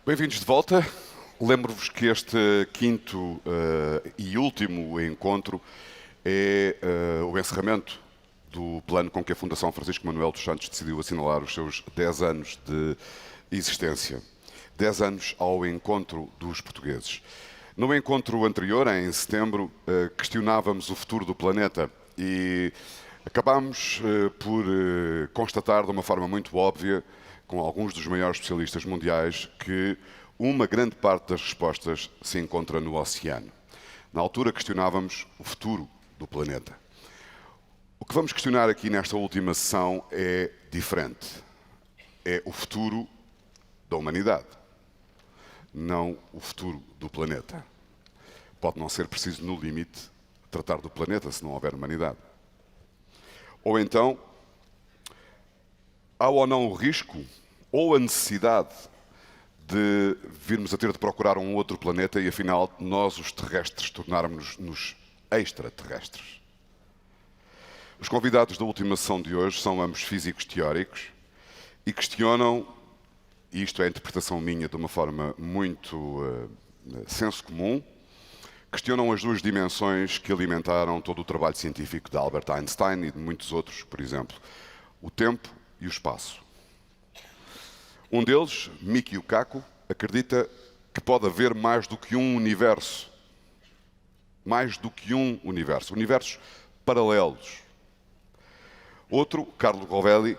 Bem-vindos de volta. Lembro-vos que este quinto e último encontro é o encerramento do plano com que a Fundação Francisco Manuel dos Santos decidiu assinalar os seus 10 anos de existência. 10 anos ao encontro dos portugueses. No encontro anterior, em setembro, questionávamos o futuro do planeta e acabámos por constatar de uma forma muito óbvia, com alguns dos maiores especialistas mundiais, que uma grande parte das respostas se encontra no oceano. Na altura questionávamos o futuro do planeta. O que vamos questionar aqui nesta última sessão é diferente. É o futuro da humanidade, não o futuro do planeta. Pode não ser preciso, no limite, tratar do planeta se não houver humanidade. Ou então, há ou não o risco ou a necessidade de virmos a ter de procurar um outro planeta e, afinal, nós, os terrestres, tornarmos-nos extraterrestres? Os convidados da última sessão de hoje são ambos físicos teóricos e questionam, e isto é a interpretação minha de uma forma muito senso comum, questionam as duas dimensões que alimentaram todo o trabalho científico de Albert Einstein e de muitos outros, por exemplo, o tempo e o espaço. Um deles, Michio Kaku, acredita que pode haver mais do que um universo. Mais do que um universo. Universos paralelos. Outro, Carlo Rovelli,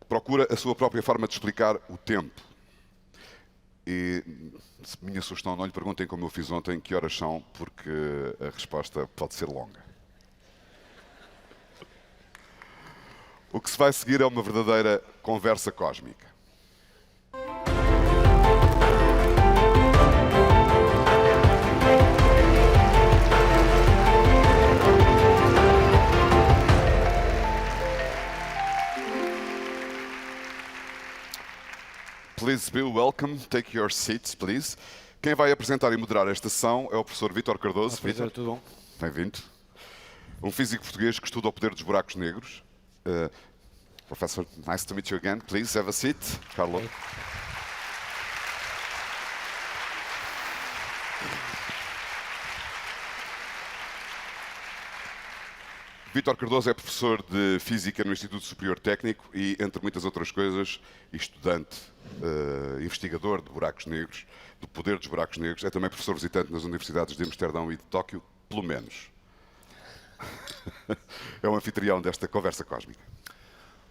procura a sua própria forma de explicar o tempo. E, minha sugestão, não lhe perguntem como eu fiz ontem, que horas são, porque a resposta pode ser longa. O que se vai seguir é uma verdadeira conversa cósmica. Please be welcome. Take your seats, please. Quem vai apresentar e moderar esta sessão é o professor Vítor Cardoso. Vítor, tudo bom? Bem-vindo. Um físico português que estuda o poder dos buracos negros. Professor, nice to meet you again. Please have a seat. Carlo. Okay. Vítor Cardoso é professor de Física no Instituto Superior Técnico e, entre muitas outras coisas, estudante, investigador de buracos negros, do poder dos buracos negros. É também professor visitante nas universidades de Amsterdão e de Tóquio, pelo menos. É o anfitrião desta conversa cósmica.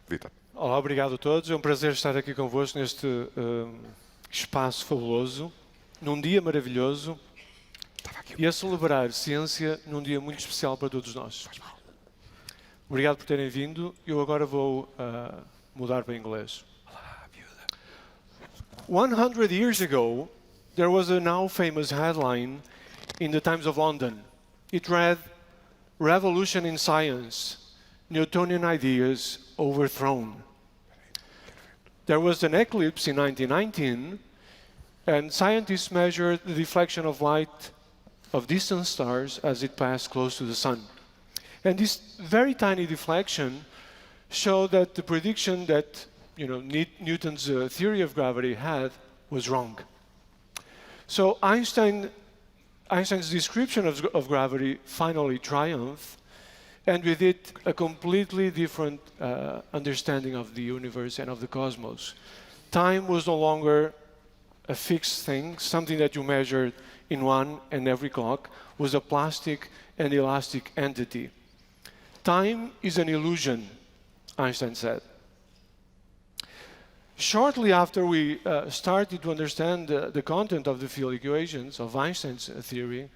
Vítor. Olá, obrigado a todos. É um prazer estar aqui convosco neste espaço fabuloso, num dia maravilhoso e a celebrar ciência num dia muito especial para todos nós. Obrigado por terem vindo. Eu agora vou mudar para inglês. 100 years ago, there was a now famous headline in the Times of London. It read, "Revolution in Science, Newtonian Ideas Overthrown." There was an eclipse in 1919, and scientists measured the deflection of light of distant stars as it passed close to the sun. And this very tiny deflection showed that the prediction that Newton's theory of gravity had was wrong. So Einstein's description of gravity finally triumphed, and with it a completely different understanding of the universe and of the cosmos. Time was no longer a fixed thing, something that you measured in one and every clock, was a plastic and elastic entity. Time is an illusion, Einstein said. Shortly after we started to understand the content of the field equations of Einstein's theory,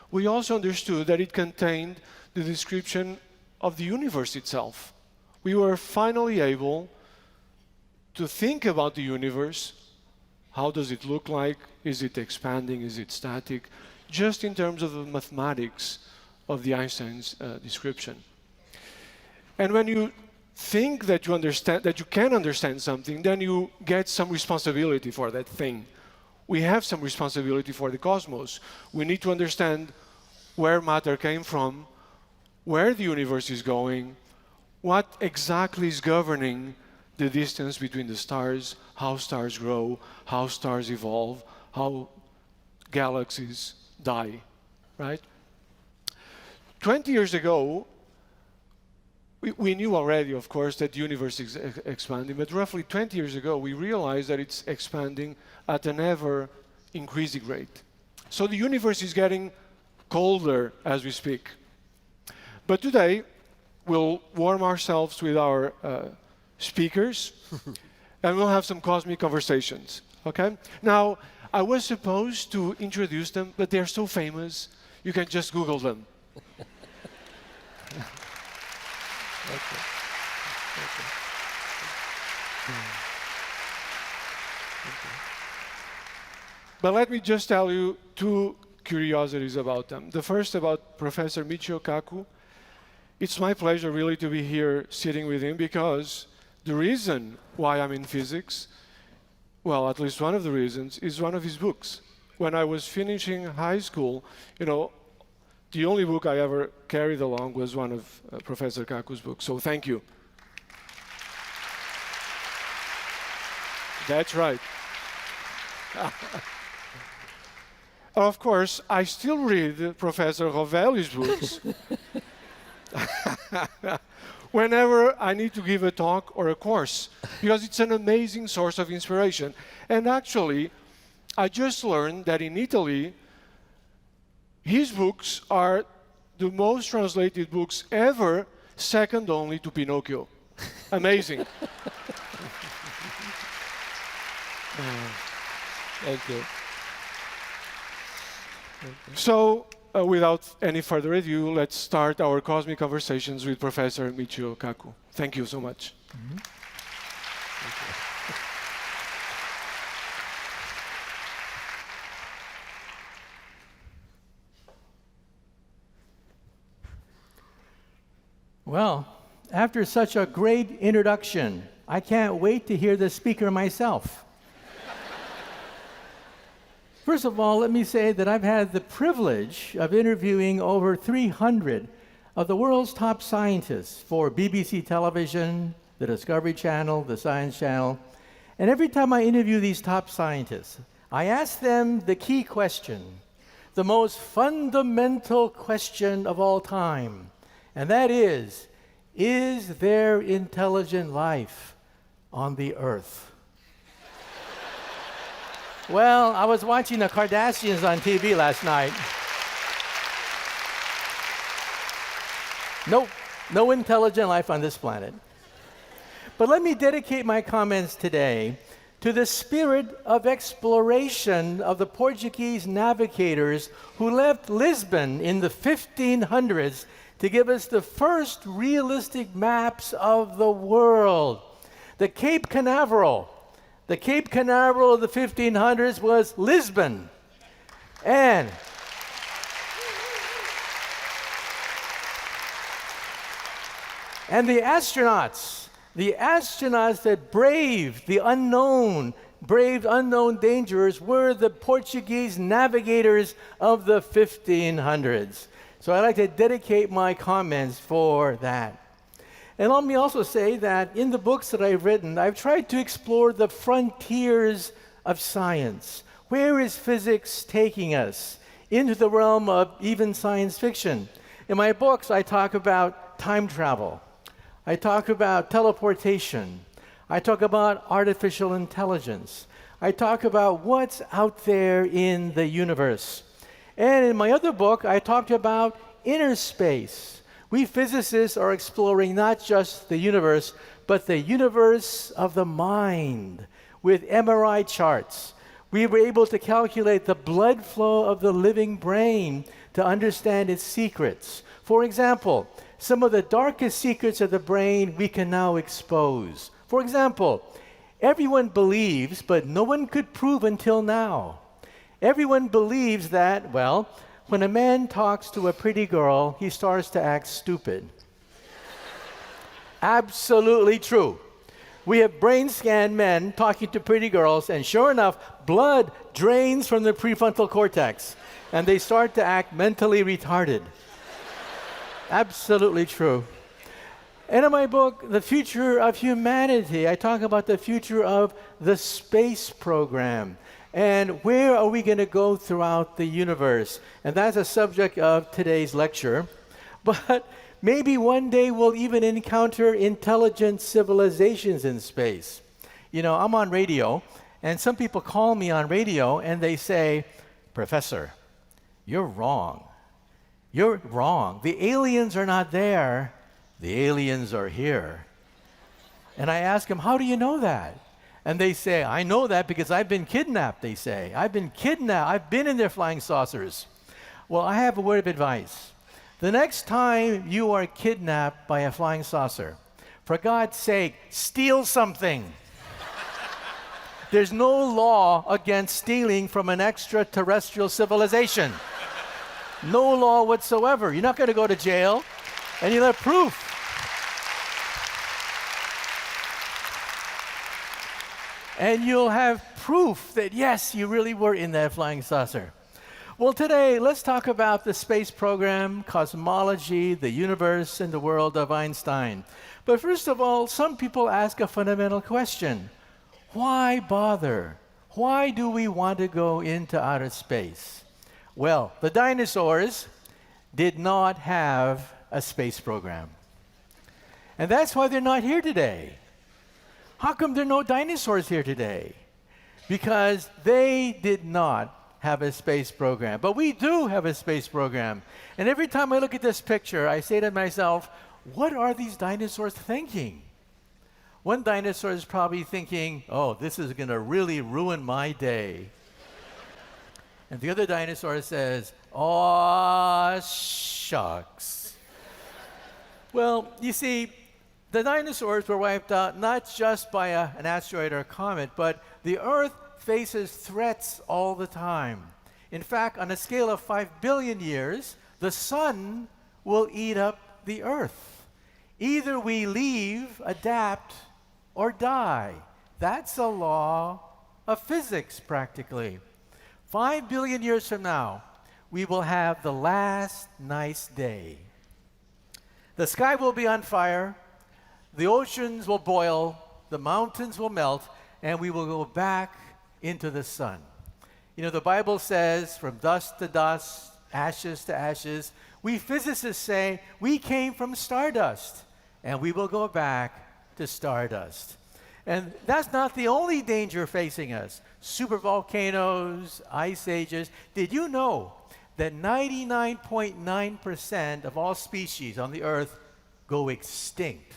we also understood that it contained the description of the universe itself. We were finally able to think about the universe. How does it look like? Is it expanding? Is it static? Just in terms of the mathematics of the Einstein's description. And when you think that you can understand something, then you get some responsibility for that thing. We have some responsibility for the cosmos. We need to understand where matter came from, where the universe is going, what exactly is governing the distance between the stars, how stars grow, how stars evolve, how galaxies die, right? 20 years ago, we knew already, of course, that the universe is expanding, but roughly 20 years ago, we realized that it's expanding at an ever-increasing rate. So the universe is getting colder as we speak. But today, we'll warm ourselves with our speakers, and we'll have some cosmic conversations, okay? Now, I was supposed to introduce them, but they're so famous, you can just Google them. Okay. But let me just tell you two curiosities about them. The first about Professor Michio Kaku. It's my pleasure really to be here sitting with him because the reason why I'm in physics, well, at least one of the reasons, is one of his books. When I was finishing high school, you know, the only book I ever carried along was one of Professor Kaku's books. So thank you. That's right. Of course, I still read Professor Rovelli's books whenever I need to give a talk or a course, because it's an amazing source of inspiration. And actually, I just learned that in Italy, his books are the most translated books ever, second only to Pinocchio. Amazing. Thank you. So, without any further ado, let's start our cosmic conversations with Professor Michio Kaku. Thank you so much. Mm-hmm. Well, after such a great introduction, I can't wait to hear the speaker myself. First of all, let me say that I've had the privilege of interviewing over 300 of the world's top scientists for BBC television, the Discovery Channel, the Science Channel. And every time I interview these top scientists, I ask them the key question, the most fundamental question of all time. And that is there intelligent life on the Earth? Well, I was watching the Kardashians on TV last night. Nope, no intelligent life on this planet. But let me dedicate my comments today to the spirit of exploration of the Portuguese navigators who left Lisbon in the 1500s to give us the first realistic maps of the world. The Cape Canaveral of the 1500s was Lisbon. And the astronauts that braved unknown dangers were the Portuguese navigators of the 1500s. So I'd like to dedicate my comments for that. And let me also say that in the books that I've written, I've tried to explore the frontiers of science. Where is physics taking us? Into the realm of even science fiction. In my books, I talk about time travel. I talk about teleportation. I talk about artificial intelligence. I talk about what's out there in the universe. And in my other book, I talked about inner space. We physicists are exploring not just the universe, but the universe of the mind. With MRI charts, we were able to calculate the blood flow of the living brain to understand its secrets. For example, some of the darkest secrets of the brain we can now expose. For example, everyone believes, but no one could prove until now. Everyone believes that, well, when a man talks to a pretty girl, he starts to act stupid. Absolutely true. We have brain scanned men talking to pretty girls, and sure enough, blood drains from the prefrontal cortex, and they start to act mentally retarded. Absolutely true. And in my book, The Future of Humanity, I talk about the future of the space program. And where are we going to go throughout the universe? And that's a subject of today's lecture. But maybe one day we'll even encounter intelligent civilizations in space. You know, I'm on radio, and some people call me on radio, and they say, Professor, you're wrong. You're wrong. The aliens are not there. The aliens are here. And I ask them, how do you know that? And they say, I know that because I've been kidnapped, they say. I've been kidnapped. I've been in their flying saucers. Well, I have a word of advice. The next time you are kidnapped by a flying saucer, for God's sake, steal something. There's no law against stealing from an extraterrestrial civilization. No law whatsoever. You're not going to go to jail, and you'll have proof. And you'll have proof that, yes, you really were in that flying saucer. Well, today, let's talk about the space program, cosmology, the universe, and the world of Einstein. But first of all, some people ask a fundamental question. Why bother? Why do we want to go into outer space? Well, the dinosaurs did not have a space program. And that's why they're not here today. How come there are no dinosaurs here today? Because they did not have a space program. But we do have a space program. And every time I look at this picture, I say to myself, what are these dinosaurs thinking? One dinosaur is probably thinking, oh, this is going to really ruin my day. And the other dinosaur says, aw, shucks. Well, you see, the dinosaurs were wiped out not just by an asteroid or a comet, but the Earth faces threats all the time. In fact, on a scale of 5 billion years, the sun will eat up the Earth. Either we leave, adapt, or die. That's a law of physics, practically. 5 billion years from now, we will have the last nice day. The sky will be on fire. The oceans will boil, the mountains will melt, and we will go back into the sun. You know, the Bible says, from dust to dust, ashes to ashes. We physicists say we came from stardust, and we will go back to stardust. And that's not the only danger facing us. Supervolcanoes, ice ages. Did you know that 99.9% of all species on the Earth go extinct?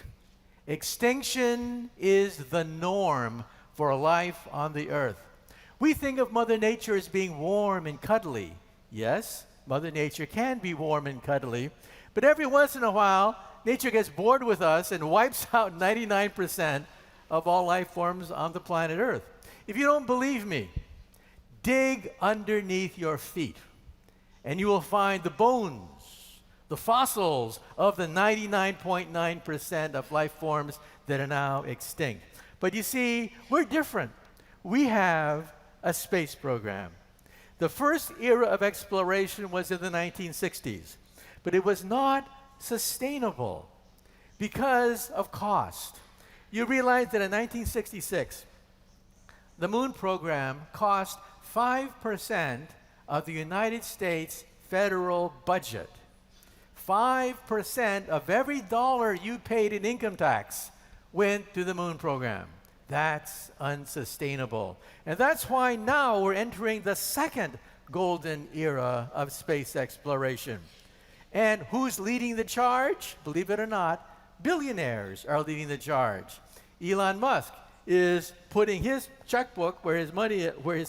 Extinction is the norm for life on the Earth. We think of Mother Nature as being warm and cuddly. Yes, Mother Nature can be warm and cuddly, but every once in a while, nature gets bored with us and wipes out 99% of all life forms on the planet Earth. If you don't believe me, dig underneath your feet, and you will find the bones, the fossils of the 99.9% of life forms that are now extinct. But you see, we're different. We have a space program. The first era of exploration was in the 1960s, but it was not sustainable because of cost. You realize that in 1966, the moon program cost 5% of the United States federal budget. 5% of every dollar you paid in income tax went to the moon program. That's unsustainable. And that's why now we're entering the second golden era of space exploration. And who's leading the charge? Believe it or not, billionaires are leading the charge. Elon Musk is putting his checkbook where his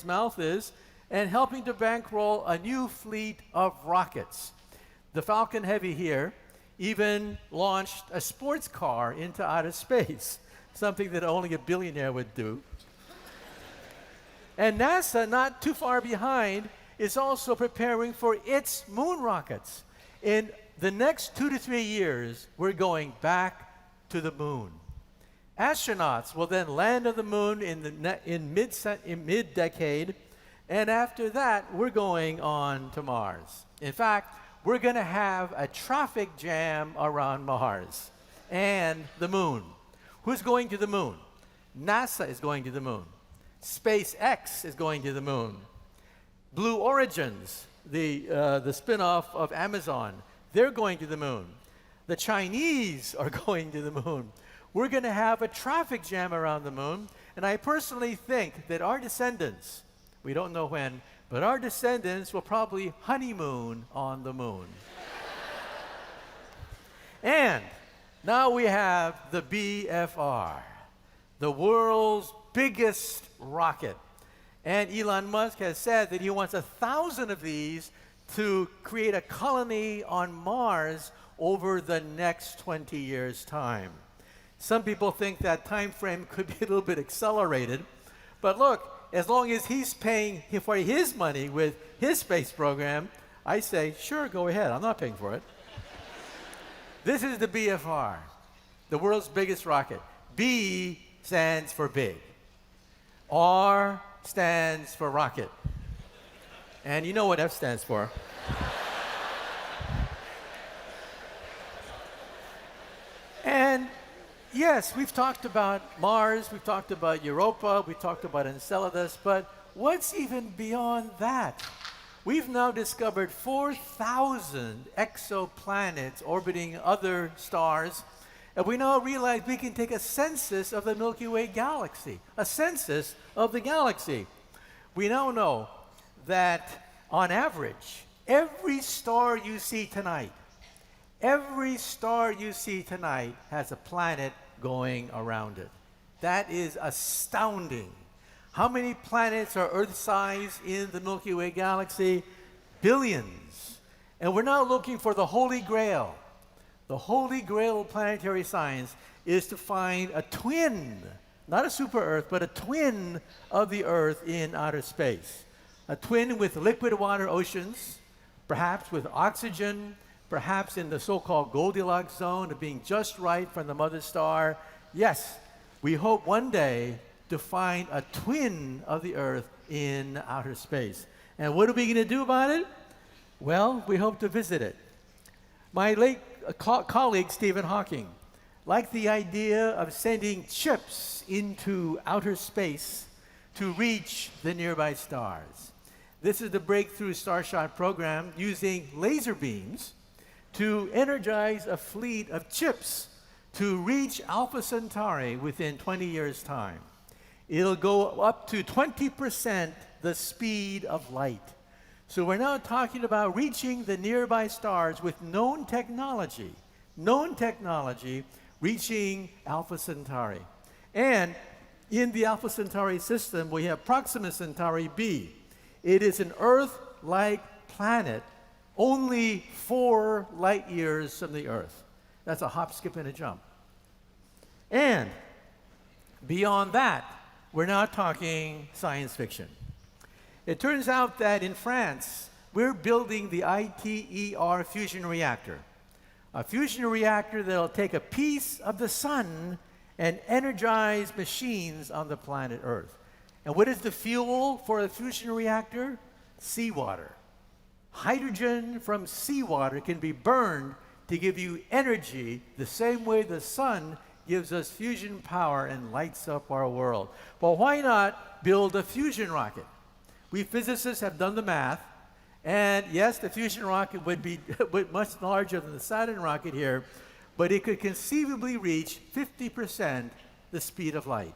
mouth is, and helping to bankroll a new fleet of rockets. The Falcon Heavy here even launched a sports car into outer space, something that only a billionaire would do. And NASA, not too far behind, is also preparing for its moon rockets. In the next 2 to 3 years, we're going back to the moon. Astronauts will then land on the moon in mid-decade, and after that, we're going on to Mars. In fact, we're going to have a traffic jam around Mars. and the moon. Who's going to the moon? NASA is going to the moon. SpaceX is going to the moon. Blue Origins, the spin-off of Amazon, they're going to the moon. The Chinese are going to the moon. We're going to have a traffic jam around the moon, and I personally think that our descendants, we don't know when, but our descendants will probably honeymoon on the moon. And now we have the BFR, the world's biggest rocket. And Elon Musk has said that he wants 1,000 of these to create a colony on Mars over the next 20 years' time. Some people think that time frame could be a little bit accelerated, but look, as long as he's paying for his money with his space program, I say, sure, go ahead, I'm not paying for it. This is the BFR, the world's biggest rocket. B stands for big. R stands for rocket. And you know what F stands for. And yes, we've talked about Mars, we've talked about Europa, we've talked about Enceladus, but what's even beyond that? We've now discovered 4,000 exoplanets orbiting other stars, and we now realize we can take a census of the Milky Way galaxy, a census of the galaxy. We now know that on average, every star you see tonight has a planet going around it. That is astounding. How many planets are Earth-sized in the Milky Way galaxy? Billions. And we're now looking for the Holy Grail. The Holy Grail of planetary science is to find a twin, not a super Earth, but a twin of the Earth in outer space. A twin with liquid water oceans, perhaps with oxygen, perhaps in the so-called Goldilocks zone of being just right from the mother star. Yes, we hope one day to find a twin of the Earth in outer space. And what are we going to do about it? Well, we hope to visit it. My late colleague, Stephen Hawking, liked the idea of sending chips into outer space to reach the nearby stars. This is the Breakthrough Starshot program using laser beams to energize a fleet of chips to reach Alpha Centauri within 20 years' time. It'll go up to 20% the speed of light. So we're now talking about reaching the nearby stars with known technology, reaching Alpha Centauri. And in the Alpha Centauri system, we have Proxima Centauri b. It is an Earth-like planet, only 4 light years from the Earth. That's a hop, skip, and a jump. And beyond that, we're now talking science fiction. It turns out that in France, we're building the ITER fusion reactor. A fusion reactor that'll take a piece of the sun and energize machines on the planet Earth. And what is the fuel for a fusion reactor? Seawater. Hydrogen from seawater can be burned to give you energy the same way the sun gives us fusion power and lights up our world. Well, why not build a fusion rocket? We physicists have done the math, and yes, the fusion rocket would be much larger than the Saturn rocket here, but it could conceivably reach 50% the speed of light.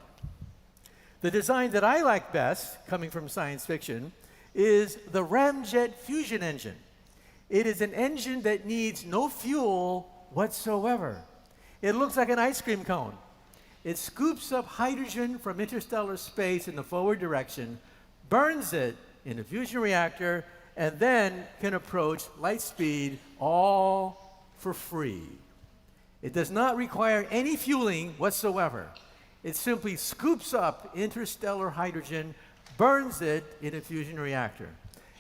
The design that I like best, coming from science fiction, is the ramjet fusion engine. It is an engine that needs no fuel whatsoever. It looks like an ice cream cone. It scoops up hydrogen from interstellar space in the forward direction, burns it in a fusion reactor, and then can approach light speed all for free. It does not require any fueling whatsoever. It simply scoops up interstellar hydrogen, burns it in a fusion reactor.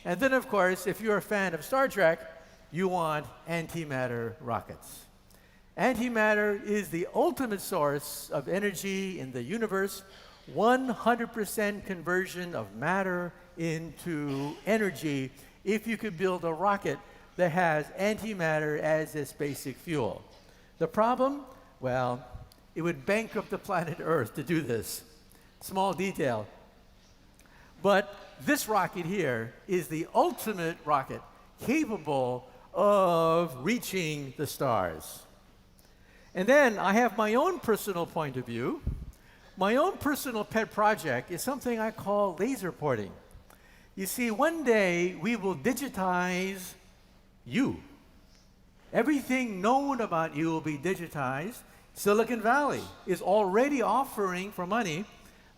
And then, of course, if you're a fan of Star Trek, you want antimatter rockets. Antimatter is the ultimate source of energy in the universe, 100% conversion of matter into energy if you could build a rocket that has antimatter as its basic fuel. The problem? Well, it would bankrupt the planet Earth to do this. Small detail. But this rocket here is the ultimate rocket capable of reaching the stars. And then I have my own personal point of view. My own personal pet project is something I call laser porting. You see, one day we will digitize you. Everything known about you will be digitized. Silicon Valley is already offering for money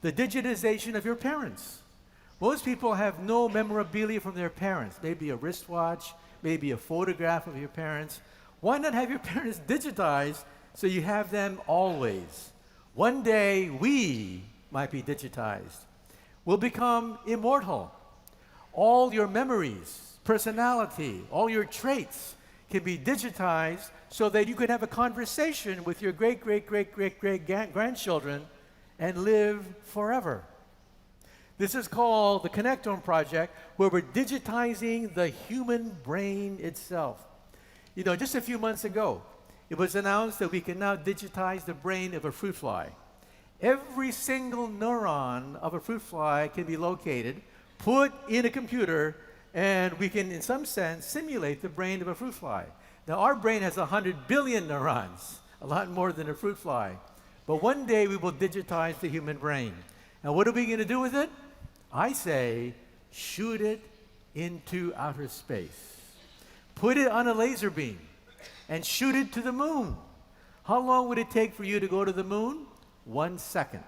the digitization of your parents. Most people have no memorabilia from their parents, maybe a wristwatch, maybe a photograph of your parents. Why not have your parents digitized so you have them always? One day we might be digitized. We'll become immortal. All your memories, personality, all your traits can be digitized so that you can have a conversation with your great-great-great-great-great-grandchildren and live forever. This is called the Connectome Project, where we're digitizing the human brain itself. You know, just a few months ago, it was announced that we can now digitize the brain of a fruit fly. Every single neuron of a fruit fly can be located, put in a computer, and we can, in some sense, simulate the brain of a fruit fly. Now, our brain has 100 billion neurons, a lot more than a fruit fly. But one day we will digitize the human brain. And what are we going to do with it? I say, shoot it into outer space. Put it on a laser beam and shoot it to the moon. How long would it take for you to go to the moon? 1 second.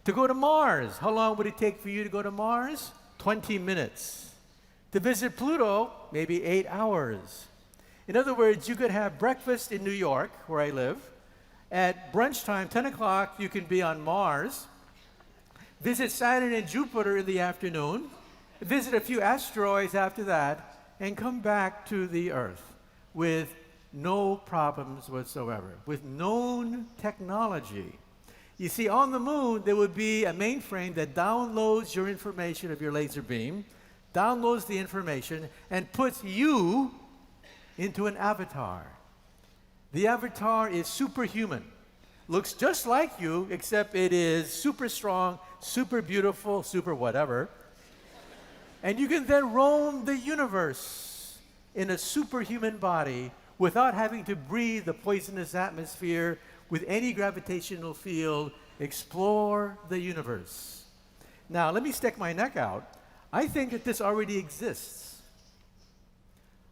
To go to Mars, how long would it take for you to go to Mars? 20 minutes. To visit Pluto, maybe 8 hours. In other words, you could have breakfast in New York, where I live. At brunch time, 10 o'clock, you can be on Mars. Visit Saturn and Jupiter in the afternoon. Visit a few asteroids after that, and come back to the Earth with no problems whatsoever, with known technology. You see, on the moon, there would be a mainframe that downloads your information of your laser beam, downloads the information, and puts you into an avatar. The avatar is superhuman. Looks just like you, except it is super strong, super beautiful, super whatever. And you can then roam the universe in a superhuman body without having to breathe the poisonous atmosphere with any gravitational field, explore the universe. Now, let me stick my neck out. I think that this already exists.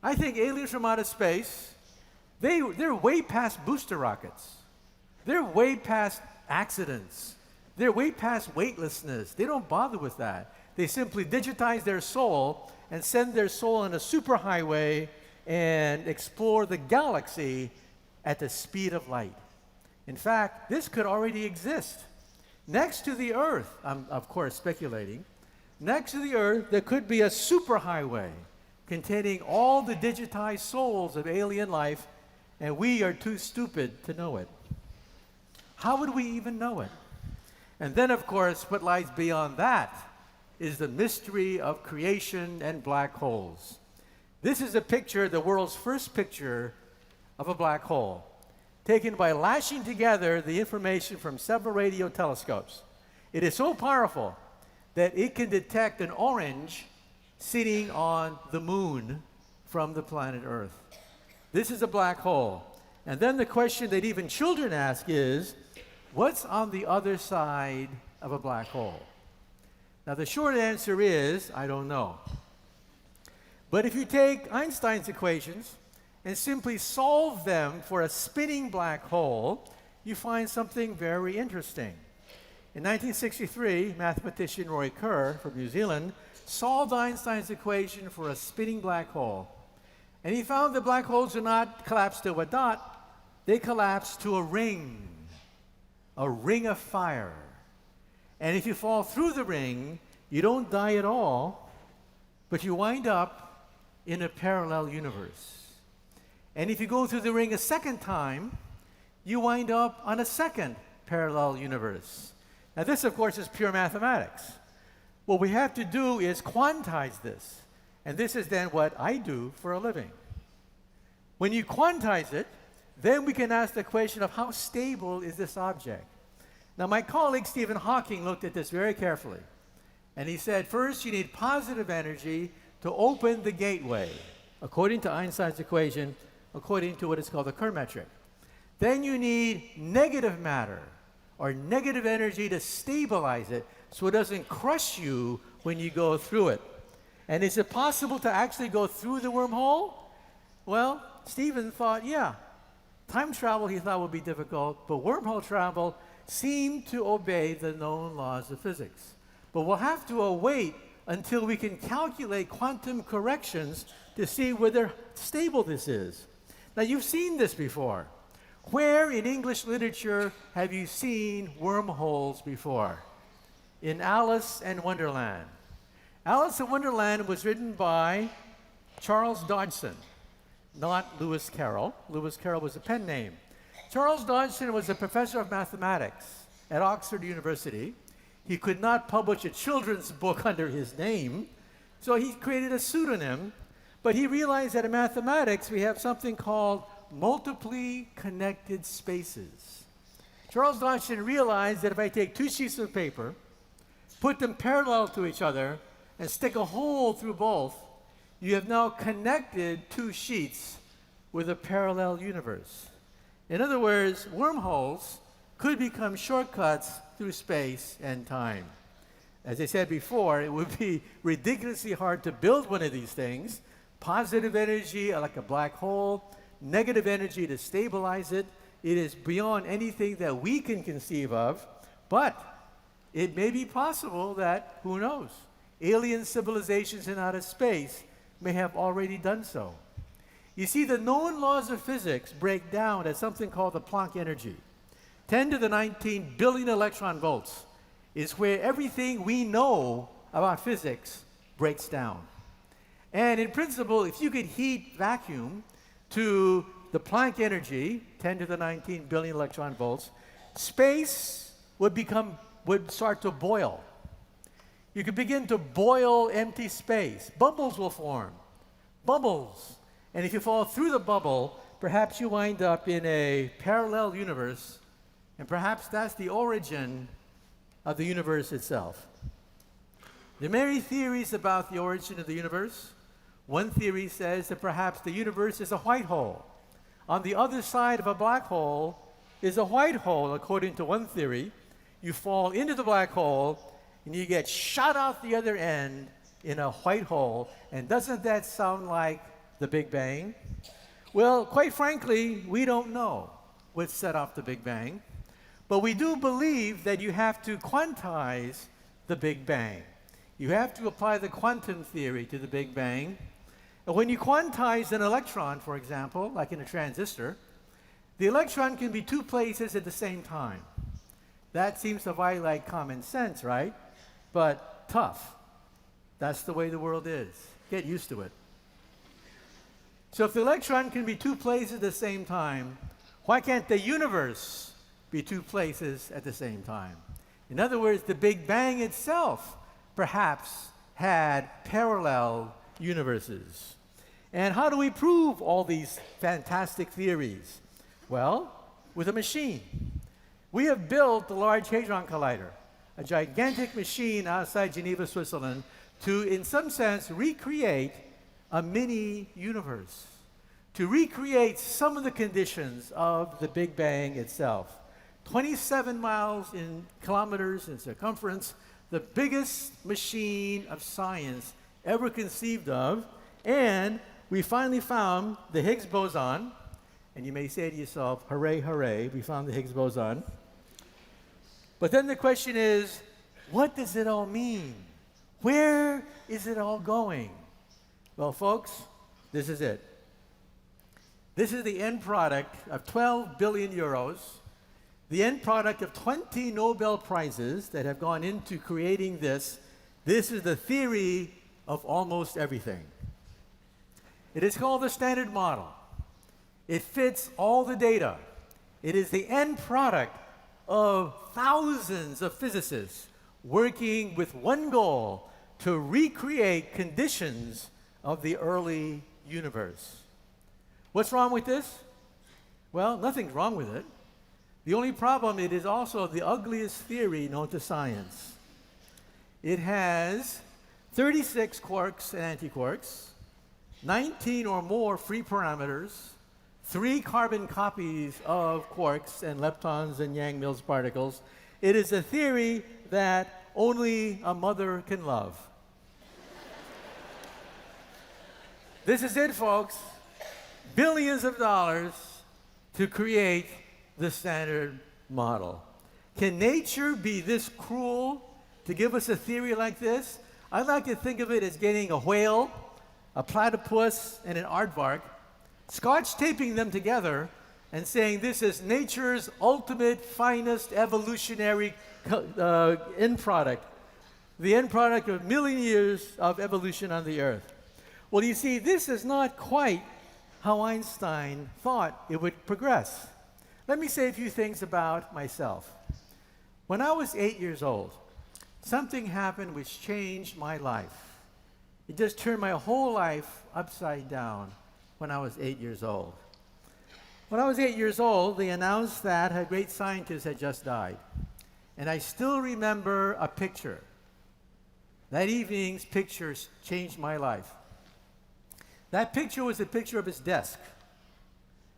I think aliens from outer space, they're way past booster rockets. They're way past accidents. They're way past weightlessness. They don't bother with that. They simply digitize their soul and send their soul on a superhighway and explore the galaxy at the speed of light. In fact, this could already exist. Next to the Earth, I'm of course speculating, next to the Earth, there could be a superhighway containing all the digitized souls of alien life, and we are too stupid to know it. How would we even know it? And then, of course, what lies beyond that is the mystery of creation and black holes. This is a picture, the world's first picture of a black hole, taken by lashing together the information from several radio telescopes. It is so powerful that it can detect an orange sitting on the moon from the planet Earth. This is a black hole. And then the question that even children ask is, what's on the other side of a black hole? Now, the short answer is, I don't know. But if you take Einstein's equations and simply solve them for a spinning black hole, you find something very interesting. In 1963, mathematician Roy Kerr from New Zealand solved Einstein's equation for a spinning black hole. And he found that black holes do not collapse to a dot, they collapse to a ring of fire. And if you fall through the ring, you don't die at all, but you wind up in a parallel universe. And if you go through the ring a second time, you wind up on a second parallel universe. Now this, of course, is pure mathematics. What we have to do is quantize this. And this is then what I do for a living. When you quantize it, then we can ask the question of how stable is this object? Now, my colleague Stephen Hawking looked at this very carefully. And he said, first, you need positive energy to open the gateway, according to Einstein's equation, according to what is called the Kerr metric. Then you need negative matter, or negative energy to stabilize it so it doesn't crush you when you go through it. And is it possible to actually go through the wormhole? Well, Stephen thought, yeah. Time travel, he thought, would be difficult, but wormhole travel seemed to obey the known laws of physics. But we'll have to wait until we can calculate quantum corrections to see whether stable this is. Now, you've seen this before. Where in English literature have you seen wormholes before? In Alice in Wonderland. Alice in Wonderland was written by Charles Dodgson, not Lewis Carroll. Lewis Carroll was a pen name. Charles Dodgson was a professor of mathematics at Oxford University. He could not publish a children's book under his name, so he created a pseudonym, but he realized that in mathematics we have something called multiply connected spaces. Charles Dodgson realized that if I take two sheets of paper, put them parallel to each other, and stick a hole through both, you have now connected two sheets with a parallel universe. In other words, wormholes could become shortcuts through space and time. As I said before, it would be ridiculously hard to build one of these things. Positive energy, like a black hole, negative energy to stabilize it. It is beyond anything that we can conceive of, but it may be possible that, who knows, alien civilizations in outer space may have already done so. You see, the known laws of physics break down at something called the Planck energy. 10 to the 19 billion electron volts is where everything we know about physics breaks down. And in principle, if you could heat vacuum to the Planck energy, 10 to the 19 billion electron volts, space would start to boil. You could begin to boil empty space. Bubbles will form. Bubbles. And if you fall through the bubble, perhaps you wind up in a parallel universe, and perhaps that's the origin of the universe itself. There are many theories about the origin of the universe. One theory says that perhaps the universe is a white hole. On the other side of a black hole is a white hole, according to one theory. You fall into the black hole, and you get shot out the other end in a white hole. And doesn't that sound like the Big Bang? Well, quite frankly, we don't know what set off the Big Bang. But we do believe that you have to quantize the Big Bang. You have to apply the quantum theory to the Big Bang. And when you quantize an electron, for example, like in a transistor, the electron can be two places at the same time. That seems to violate common sense, right? But tough. That's the way the world is. Get used to it. So if the electron can be two places at the same time, why can't the universe be two places at the same time? In other words, the Big Bang itself perhaps had parallel universes. And how do we prove all these fantastic theories? Well, with a machine. We have built the Large Hadron Collider, a gigantic machine outside Geneva, Switzerland, to, in some sense, recreate a mini universe, to recreate some of the conditions of the Big Bang itself. 27 kilometers in circumference, the biggest machine of science ever conceived of, and we finally found the Higgs boson. And you may say to yourself, hooray, hooray, we found the Higgs boson. But then the question is, what does it all mean? Where is it all going? Well, folks, this is it. This is the end product of 12 billion euros, the end product of 20 Nobel Prizes that have gone into creating this. This is the theory of almost everything. It is called the Standard Model. It fits all the data. It is the end product of thousands of physicists working with one goal: to recreate conditions of the early universe. What's wrong with this? Well, nothing's wrong with it. The only problem, it is also the ugliest theory known to science. It has 36 quarks and antiquarks, 19 or more free parameters, 3 carbon copies of quarks and leptons and Yang-Mills particles. It is a theory that only a mother can love. This is it, folks. Billions of dollars to create the Standard Model. Can nature be this cruel to give us a theory like this? I like to think of it as getting a whale, a platypus, and an aardvark, scotch taping them together and saying this is nature's ultimate, finest evolutionary end product, the end product of a million years of evolution on the earth. Well, you see, this is not quite how Einstein thought it would progress. Let me say a few things about myself. When I was 8 years old, something happened which changed my life. It just turned my whole life upside down when I was 8 years old. When I was 8 years old, they announced that a great scientist had just died. And I still remember a picture. That evening's pictures changed my life. That picture was a picture of his desk.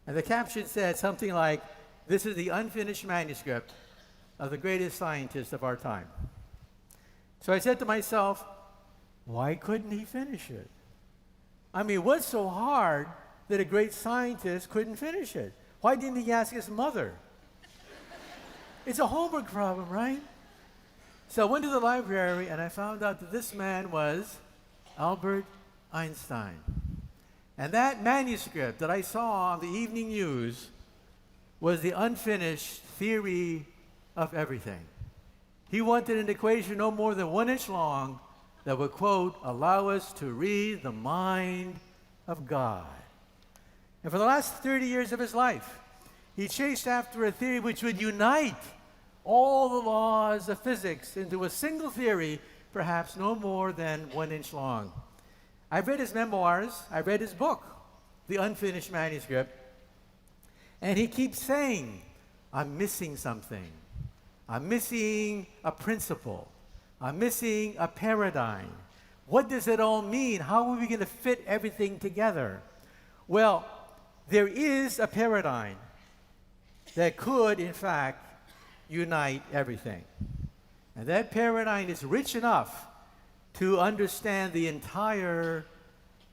And the caption said something like, "This is the unfinished manuscript of the greatest scientist of our time." So I said to myself, why couldn't he finish it? I mean, what's so hard that a great scientist couldn't finish it? Why didn't he ask his mother? It's a homework problem, right? So I went to the library and I found out that this man was Albert Einstein. And that manuscript that I saw on the evening news was the unfinished theory of everything. He wanted an equation no more than 1 inch long that would, quote, allow us to read the mind of God. And for the last 30 years of his life, he chased after a theory which would unite all the laws of physics into a single theory, perhaps no more than 1 inch long. I've read his memoirs, I've read his book, The Unfinished Manuscript, and he keeps saying, I'm missing something. I'm missing a principle. I'm missing a paradigm. What does it all mean? How are we going to fit everything together? Well, there is a paradigm that could, in fact, unite everything. And that paradigm is rich enough to understand the entire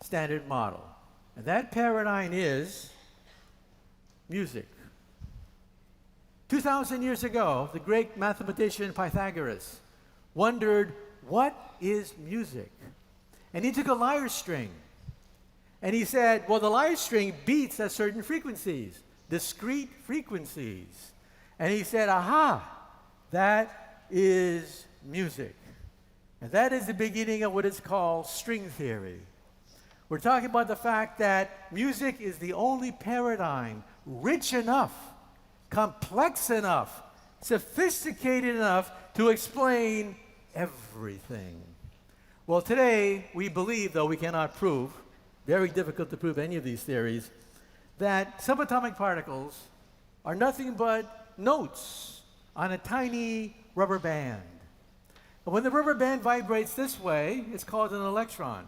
Standard Model. And that paradigm is music. 2,000 years ago, the great mathematician Pythagoras wondered, what is music? And he took a lyre string. And he said, well, the lyre string beats at certain frequencies, discrete frequencies. And he said, aha, that is music. And that is the beginning of what is called string theory. We're talking about the fact that music is the only paradigm rich enough, complex enough, sophisticated enough to explain everything. Well, today we believe, though we cannot prove, very difficult to prove any of these theories, that subatomic particles are nothing but notes on a tiny rubber band. And when the rubber band vibrates this way, it's called an electron.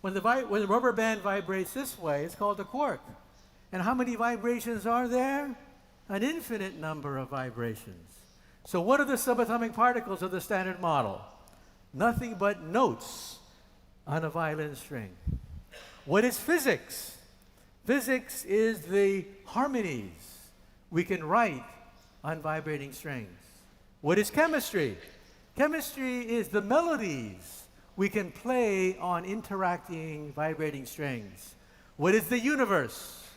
When the rubber band vibrates this way, it's called a quark. And how many vibrations are there? An infinite number of vibrations. So what are the subatomic particles of the Standard Model? Nothing but notes on a violin string. What is physics? Physics is the harmonies we can write on vibrating strings. What is chemistry? Chemistry is the melodies we can play on interacting vibrating strings. What is the universe?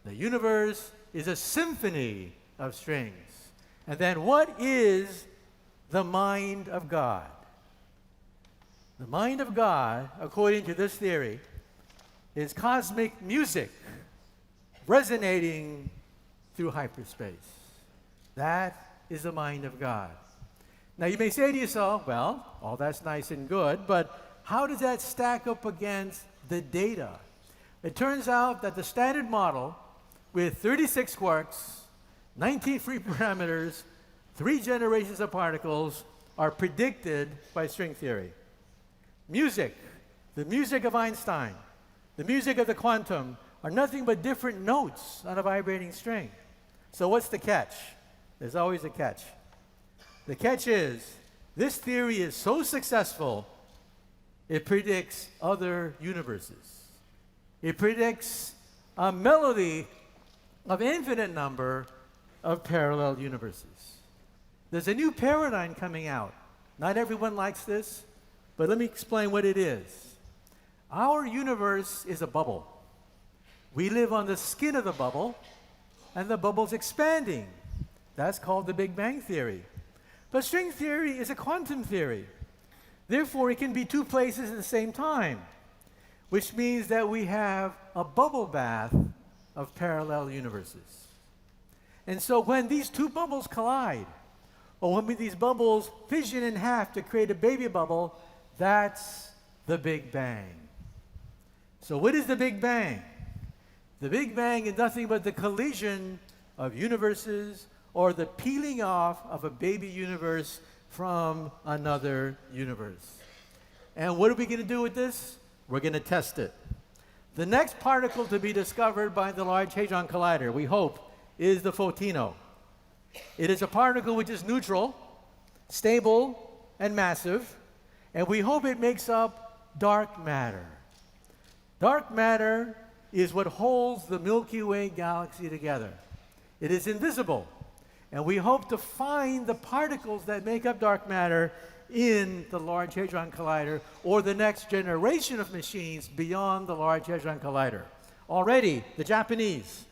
The universe is a symphony of strings. And then what is the mind of God? The mind of God, according to this theory, is cosmic music resonating through hyperspace. That is the mind of God. Now you may say to yourself, well, all that's nice and good, but how does that stack up against the data? It turns out that the Standard Model with 36 quarks, 19 free parameters, 3 generations of particles are predicted by string theory. Music, the music of Einstein, the music of the quantum, are nothing but different notes on a vibrating string. So what's the catch? There's always a catch. The catch is, this theory is so successful, it predicts other universes. It predicts a melody of infinite number of parallel universes. There's a new paradigm coming out. Not everyone likes this, but let me explain what it is. Our universe is a bubble. We live on the skin of the bubble, and the bubble's expanding. That's called the Big Bang Theory. But string theory is a quantum theory. Therefore, it can be two places at the same time, which means that we have a bubble bath of parallel universes. And so when these two bubbles collide, or when these bubbles fission in half to create a baby bubble, that's the Big Bang. So what is the Big Bang? The Big Bang is nothing but the collision of universes or the peeling off of a baby universe from another universe. And what are we going to do with this? We're going to test it. The next particle to be discovered by the Large Hadron Collider, we hope, is the photino. It is a particle which is neutral, stable, and massive, and we hope it makes up dark matter. Dark matter is what holds the Milky Way galaxy together. It is invisible, and we hope to find the particles that make up dark matter in the Large Hadron Collider or the next generation of machines beyond the Large Hadron Collider. Already, the Japanese,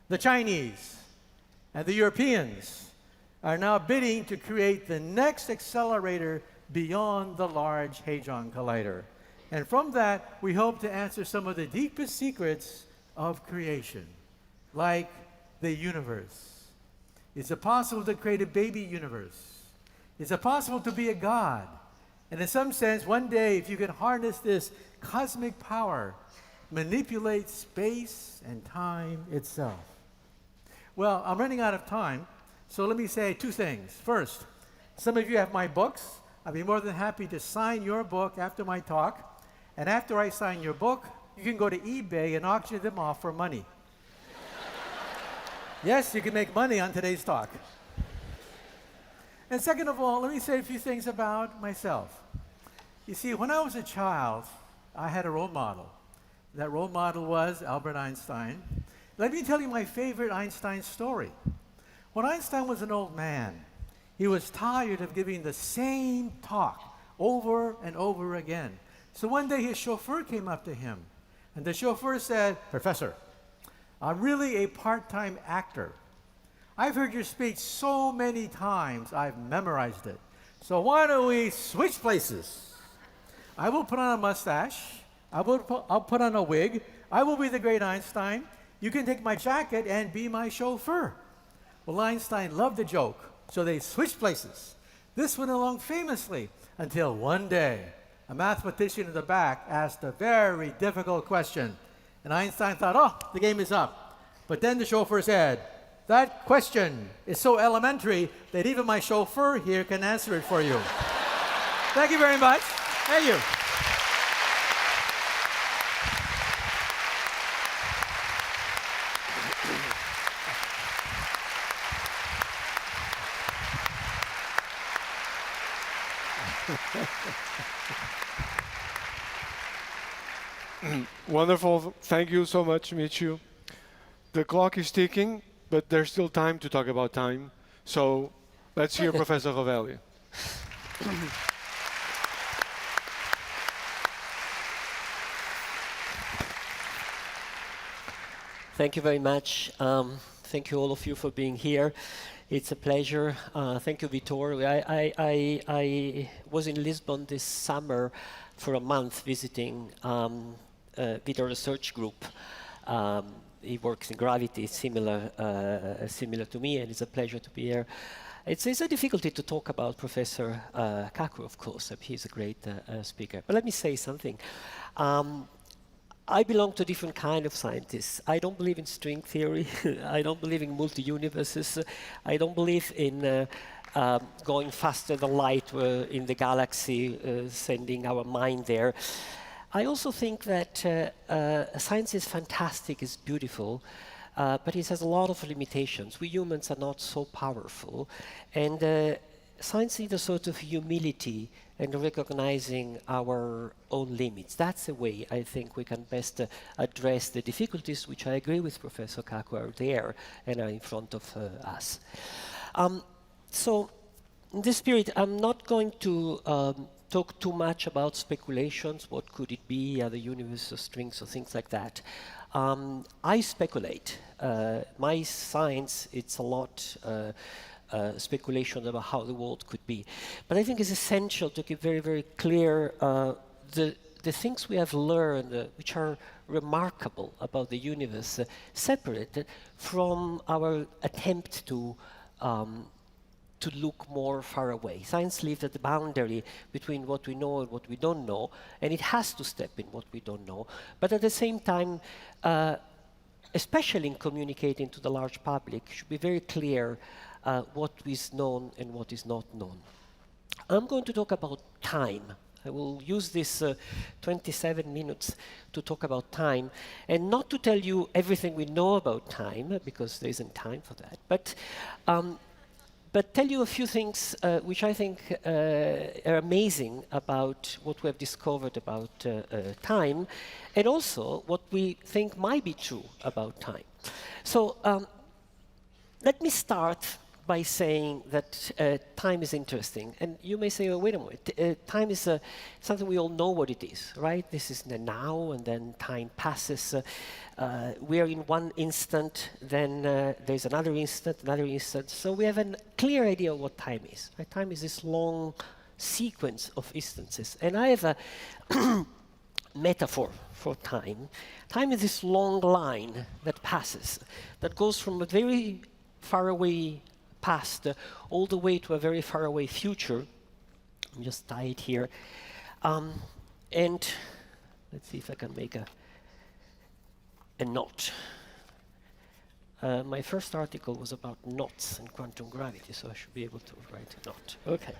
the Chinese, and the Europeans are now bidding to create the next accelerator beyond the Large Hadron Collider. And from that, we hope to answer some of the deepest secrets of creation, like the universe. Is it possible to create a baby universe? Is it possible to be a god? And in some sense, one day, if you can harness this cosmic power, manipulate space and time itself. Well, I'm running out of time, so let me say two things. First, some of you have my books. I'd be more than happy to sign your book after my talk. And after I sign your book, you can go to eBay and auction them off for money. Yes, you can make money on today's talk. And second of all, let me say a few things about myself. You see, when I was a child, I had a role model. That role model was Albert Einstein. Let me tell you my favorite Einstein story. When Einstein was an old man, he was tired of giving the same talk over and over again. So one day his chauffeur came up to him, and the chauffeur said, "Professor, I'm really a part-time actor. I've heard your speech so many times, I've memorized it. So why don't we switch places? I will put on a mustache, I'll put on a wig, I will be the great Einstein. You can take my jacket and be my chauffeur." Well, Einstein loved the joke, so they switched places. This went along famously until one day, a mathematician in the back asked a very difficult question. And Einstein thought, oh, the game is up. But then the chauffeur said, that question is so elementary that even my chauffeur here can answer it for you. Thank you very much. Thank you. Wonderful. Thank you so much, Michio. The clock is ticking, but there's still time to talk about time. So let's hear Professor Rovelli. Thank you very much. Thank you all of you for being here. It's a pleasure. Thank you, Vítor. I was in Lisbon this summer for a month visiting Vítor research group. He works in gravity, similar to me, and it's a pleasure to be here. It's a difficulty to talk about Professor Kaku, of course. He's a great speaker. But let me say something. I belong to a different kind of scientists. I don't believe in string theory. I don't believe in multi-universes. I don't believe in going faster than light in the galaxy, sending our mind there. I also think that science is fantastic, is beautiful, but it has a lot of limitations. We humans are not so powerful, and science needs a sort of humility and recognizing our own limits. That's the way I think we can best address the difficulties, which I agree with Professor Kaku are there and are in front of us. So, in this spirit, I'm not going to talk too much about speculations. What could it be? Are the universe or strings or things like that? I speculate. My science, it's a lot speculation about how the world could be. But I think it's essential to keep very, very clear the things we have learned, which are remarkable about the universe, separated from our attempt to look more far away. Science lives at the boundary between what we know and what we don't know, and it has to step in what we don't know. But at the same time, especially in communicating to the large public, it should be very clear what is known and what is not known. I'm going to talk about time. I will use this 27 minutes to talk about time, and not to tell you everything we know about time, because there isn't time for that, but tell you a few things which I think are amazing about what we have discovered about time, and also what we think might be true about time. So let me start by saying that time is interesting. And you may say, oh, wait a minute, time is something we all know what it is, right? This is the now, and then time passes. We are in one instant, then there's another instant. So we have a clear idea of what time is. Right? Time is this long sequence of instances. And I have a metaphor for time. Time is this long line that passes, that goes from a very far away past all the way to a very far away future. Let me just tie it here. And let's see if I can make a knot. My first article was about knots and quantum gravity, so I should be able to write a knot. Okay.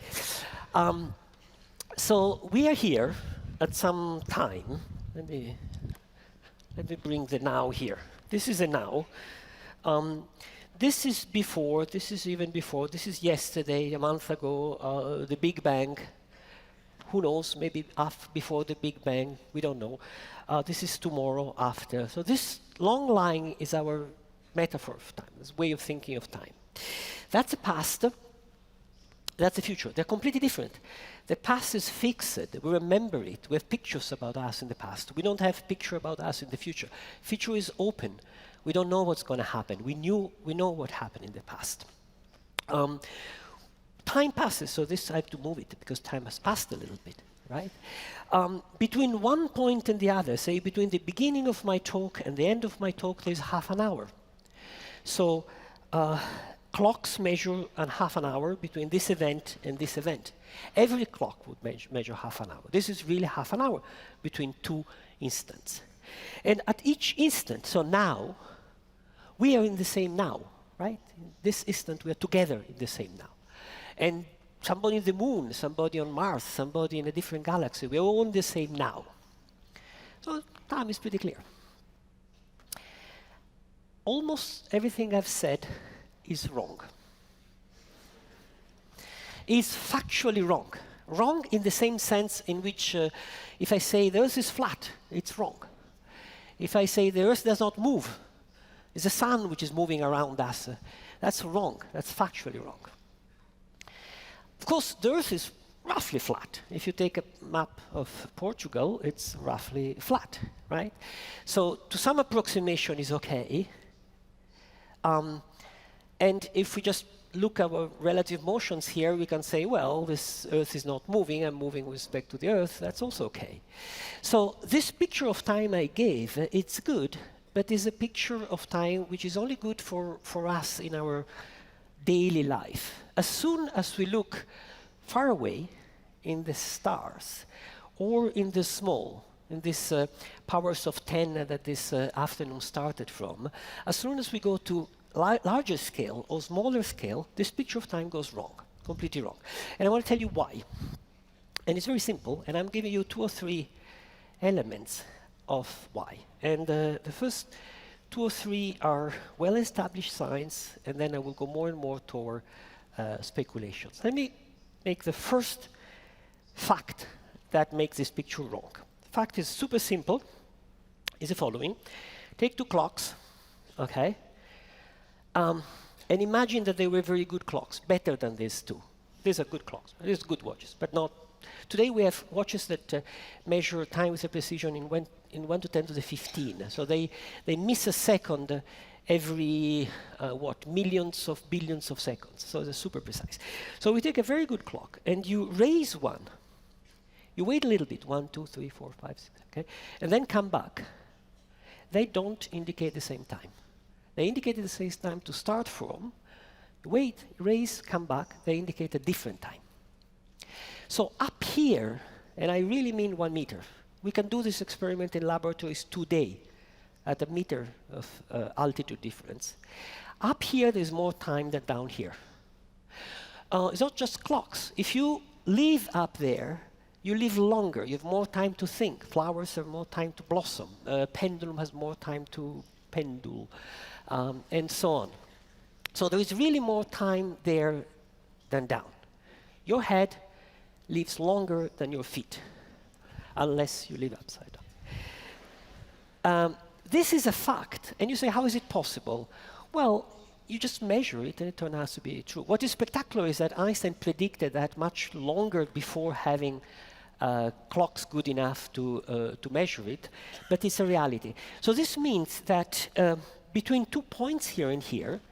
So we are here at some time. Let me bring the now here. This is a now. This is before, this is even before, this is yesterday, a month ago, the Big Bang. Who knows, maybe before the Big Bang, we don't know. This is tomorrow, after. So this long line is our metaphor of time, this way of thinking of time. That's the past, that's the future. They're completely different. The past is fixed, we remember it, we have pictures about us in the past. We don't have picture about us in the future. Future is open. We don't know what's going to happen. We know what happened in the past. Time passes, so this I have to move it because time has passed a little bit, right? Between one point and the other, say between the beginning of my talk and the end of my talk, there's half an hour. So clocks measure a half an hour between this event and this event. Every clock would measure half an hour. This is really half an hour between two instants. And at each instant, so now, we are in the same now, right? In this instant, we are together in the same now. And somebody in the moon, somebody on Mars, somebody in a different galaxy, we're all in the same now. So time is pretty clear. Almost everything I've said is wrong. Is factually wrong. Wrong in the same sense in which if I say the Earth is flat, it's wrong. If I say the Earth does not move, it's the sun which is moving around us, that's wrong. That's factually wrong. Of course, the Earth is roughly flat. If you take a map of Portugal, it's roughly flat, right? So to some approximation is okay. And if we just look at our relative motions here, we can say, well, this Earth is not moving, I'm moving with respect to the Earth, that's also okay. So this picture of time I gave, it's good, but is a picture of time which is only good for us in our daily life. As soon as we look far away in the stars or in the small, in this powers of 10 that this afternoon started from, as soon as we go to larger scale or smaller scale, this picture of time goes wrong, completely wrong. And I want to tell you why. And it's very simple, and I'm giving you 2 or 3 elements of why. And the first 2 or 3 are well-established science, and then I will go more and more toward speculations. Let me make the first fact that makes this picture wrong. The fact is super simple, is the following. Take 2 clocks, okay? And imagine that they were very good clocks, better than these 2. These are good clocks, these are good watches, but not. Today we have watches that measure time with a precision in 1 to 10 to the 15. So they miss a second every, millions of billions of seconds. So they're super precise. So we take a very good clock and you raise one. You wait a little bit, 1, 2, 3, 4, 5, 6, okay? And then come back. They don't indicate the same time. They indicate the same time to start from. Wait, raise, come back. They indicate a different time. So up here, and I really mean 1 meter, we can do this experiment in laboratories today at a meter of altitude difference. Up here, there's more time than down here. It's not just clocks. If you live up there, you live longer. You have more time to think. Flowers have more time to blossom. Pendulum has more time to pendule, and so on. So there is really more time there than down. Your head lives longer than your feet, unless you live upside down. This is a fact, and you say, how is it possible? Well, you just measure it, and it turns out to be true. What is spectacular is that Einstein predicted that much longer before having clocks good enough to measure it, but it's a reality. So this means that between 2 points here and here,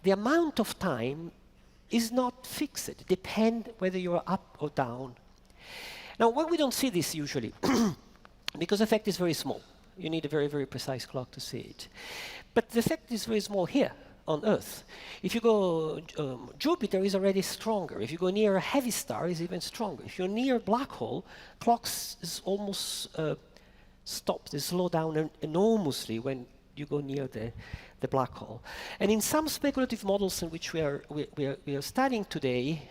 the amount of time is not fixed. It depends whether you're up or down. Now, why we don't see this usually? Because the effect is very small. You need a very, very precise clock to see it. But the effect is very small here on Earth. If you go, Jupiter is already stronger. If you go near a heavy star, it's even stronger. If you're near a black hole, clocks is almost stopped. They slow down enormously when you go near the black hole. And in some speculative models in which we are studying today,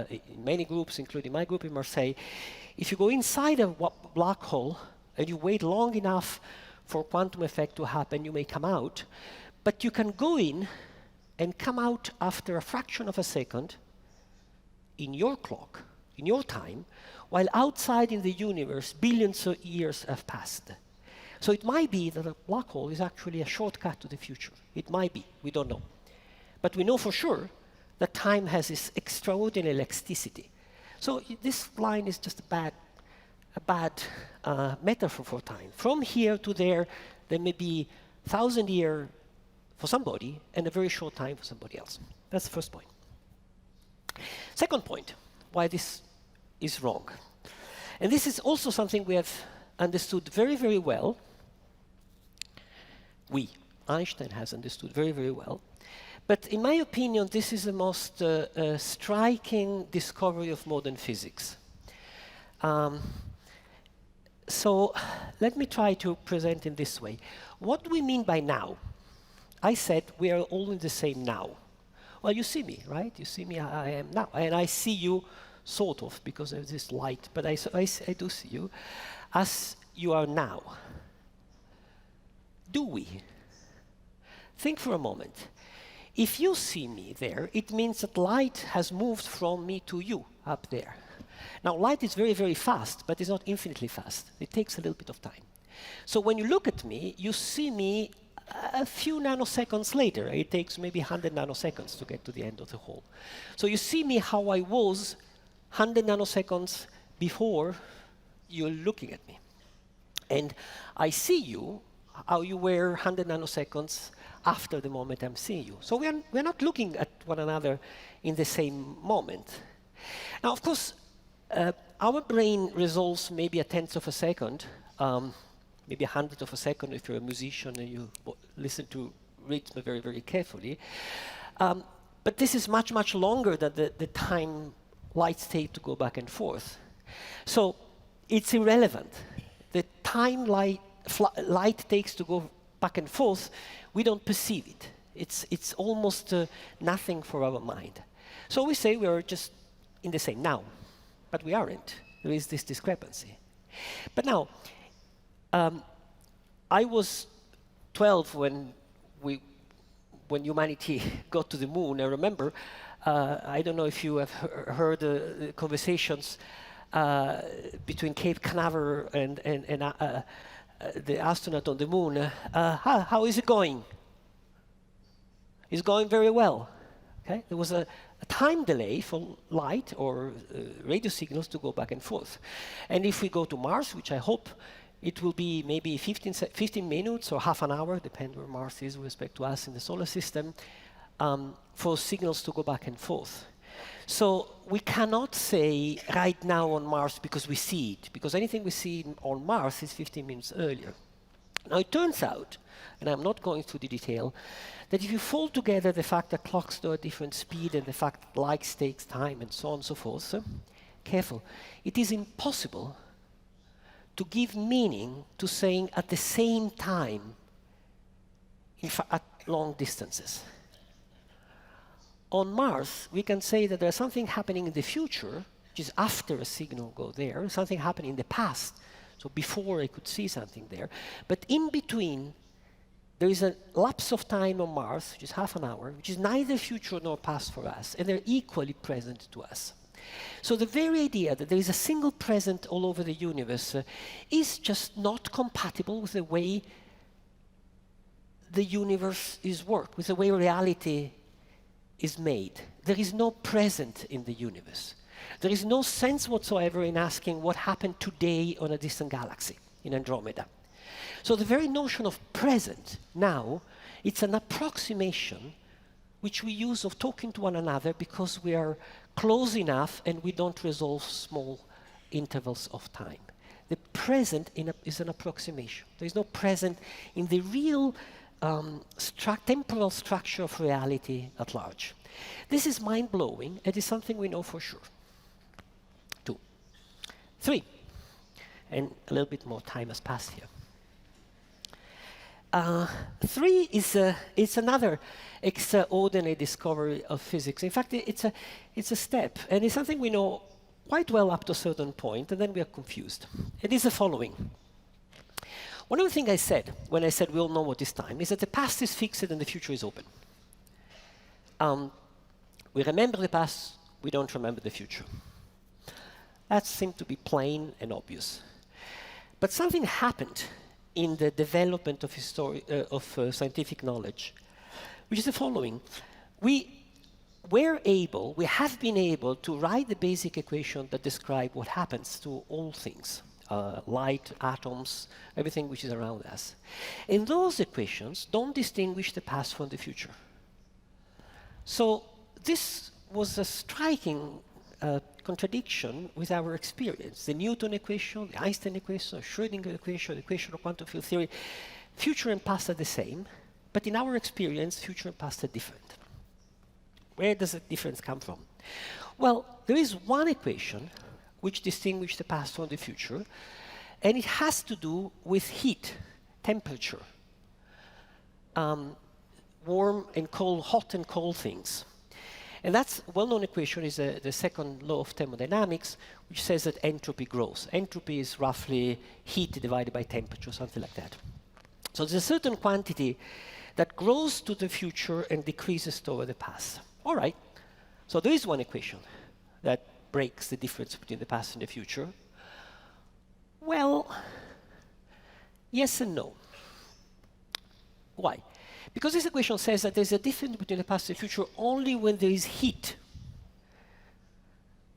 in many groups, including my group in Marseille, if you go inside a black hole and you wait long enough for quantum effect to happen, you may come out. But you can go in and come out after a fraction of a second in your clock, in your time, while outside in the universe, billions of years have passed. So it might be that a black hole is actually a shortcut to the future. It might be, we don't know. But we know for sure that time has this extraordinary elasticity. So this line is just a bad metaphor for time. From here to there may be 1,000 years for somebody and a very short time for somebody else. That's the first point. Second point, why this is wrong. And this is also something we have understood very, very well. Einstein has understood very, very well. But in my opinion, this is the most striking discovery of modern physics. So let me try to present in this way. What do we mean by now? I said we are all in the same now. Well, you see me, right? You see me, I am now. And I see you, sort of, because there's this light. But I do see you as you are now. Do we? Think for a moment. If you see me there, it means that light has moved from me to you up there. Now, light is very, very fast, but it's not infinitely fast. It takes a little bit of time. So when you look at me, you see me a few nanoseconds later. It takes maybe 100 nanoseconds to get to the end of the hole. So you see me how I was 100 nanoseconds before you're looking at me. And I see you how you were 100 nanoseconds after the moment I'm seeing you. So we're not looking at one another in the same moment. Now, of course, our brain resolves maybe a tenth of a second, maybe 100th of a second if you're a musician and you listen to rhythm very, very carefully. But this is much, much longer than the time lights take to go back and forth. So it's irrelevant. the time light takes to go back and forth, we don't perceive it. It's almost nothing for our mind. So we say we are just in the same now, but we aren't. There is this discrepancy. But now, I was 12 when humanity got to the moon. I remember, I don't know if you have heard the conversations between Cape Canaveral and the astronaut on the moon. How is it going? It's going very well. Okay? There was a time delay for light or radio signals to go back and forth. And if we go to Mars, which I hope it will be maybe 15 minutes or half an hour, depending where Mars is with respect to us in the solar system, for signals to go back and forth. So we cannot say right now on Mars because we see it, because anything we see on Mars is 15 minutes earlier. Now it turns out, and I'm not going through the detail, that if you fold together the fact that clocks go at different speed and the fact that light takes time and so on and so forth, careful, it is impossible to give meaning to saying at the same time at long distances. On Mars, we can say that there's something happening in the future, which is after a signal goes there, something happening in the past, so before I could see something there. But in between, there is a lapse of time on Mars, which is half an hour, which is neither future nor past for us, and they're equally present to us. So the very idea that there is a single present all over the universe is just not compatible with the way the universe is worked, with the way reality is made. There is no present in the universe. There is no sense whatsoever in asking what happened today on a distant galaxy in Andromeda. So the very notion of present now, it's an approximation which we use of talking to one another because we are close enough and we don't resolve small intervals of time. The present is an approximation. There is no present in the real temporal structure of reality at large. This is mind-blowing. It is something we know for sure. 2. 3. And a little bit more time has passed here. 3 is another extraordinary discovery of physics. In fact, it's a step, and it's something we know quite well up to a certain point, and then we are confused. It is the following. One of the things I said when I said we all know what is time is that the past is fixed and the future is open. We remember the past, we don't remember the future. That seemed to be plain and obvious. But something happened in the development of scientific knowledge, which is the following. We have been able to write the basic equation that describe what happens to all things, light, atoms, everything which is around us. And those equations don't distinguish the past from the future. So this was a striking contradiction with our experience. The Newton equation, the Einstein equation, the Schrödinger equation, the equation of quantum field theory, future and past are the same, but in our experience, future and past are different. Where does the difference come from? Well, there is one equation which distinguishes the past from the future, and it has to do with heat, temperature, warm and cold, hot and cold things. And that's a well-known equation is the second law of thermodynamics, which says that entropy grows. Entropy is roughly heat divided by temperature, something like that. So there's a certain quantity that grows to the future and decreases toward the past. All right. So there is one equation that breaks the difference between the past and the future. Well, yes and no. Why? Because this equation says that there's a difference between the past and the future only when there is heat,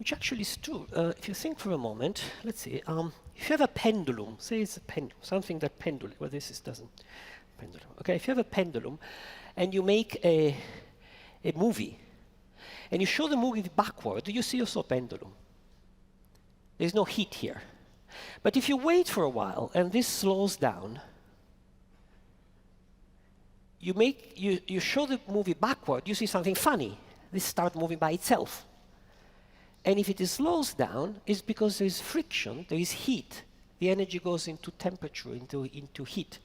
which actually is true. If you think for a moment, let's see, if you have a pendulum, say it's a pendulum, something that pendulum, well this doesn't, pendulum. Okay, if you have a pendulum and you make a movie and you show the movie backward, do you see also a pendulum? There's no heat here. But if you wait for a while and this slows down, you show the movie backward, you see something funny. This starts moving by itself. And if it slows down, it's because there is friction, there is heat. the energy goes into temperature, into heat.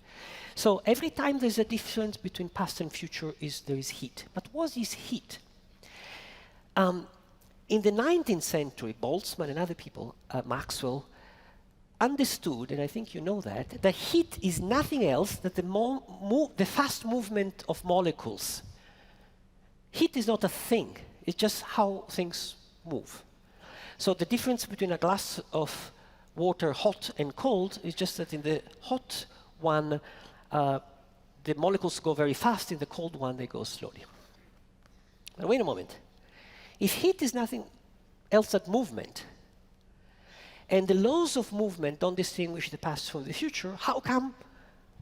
So every time there's a difference between past and future, there is heat. But what is heat? In the 19th century, Boltzmann and other people, Maxwell, understood, and I think you know that heat is nothing else than the fast movement of molecules. Heat is not a thing, it's just how things move. So the difference between a glass of water, hot and cold, is just that in the hot one, the molecules go very fast, in the cold one, they go slowly. But wait a moment. If heat is nothing else than movement, and the laws of movement don't distinguish the past from the future, how come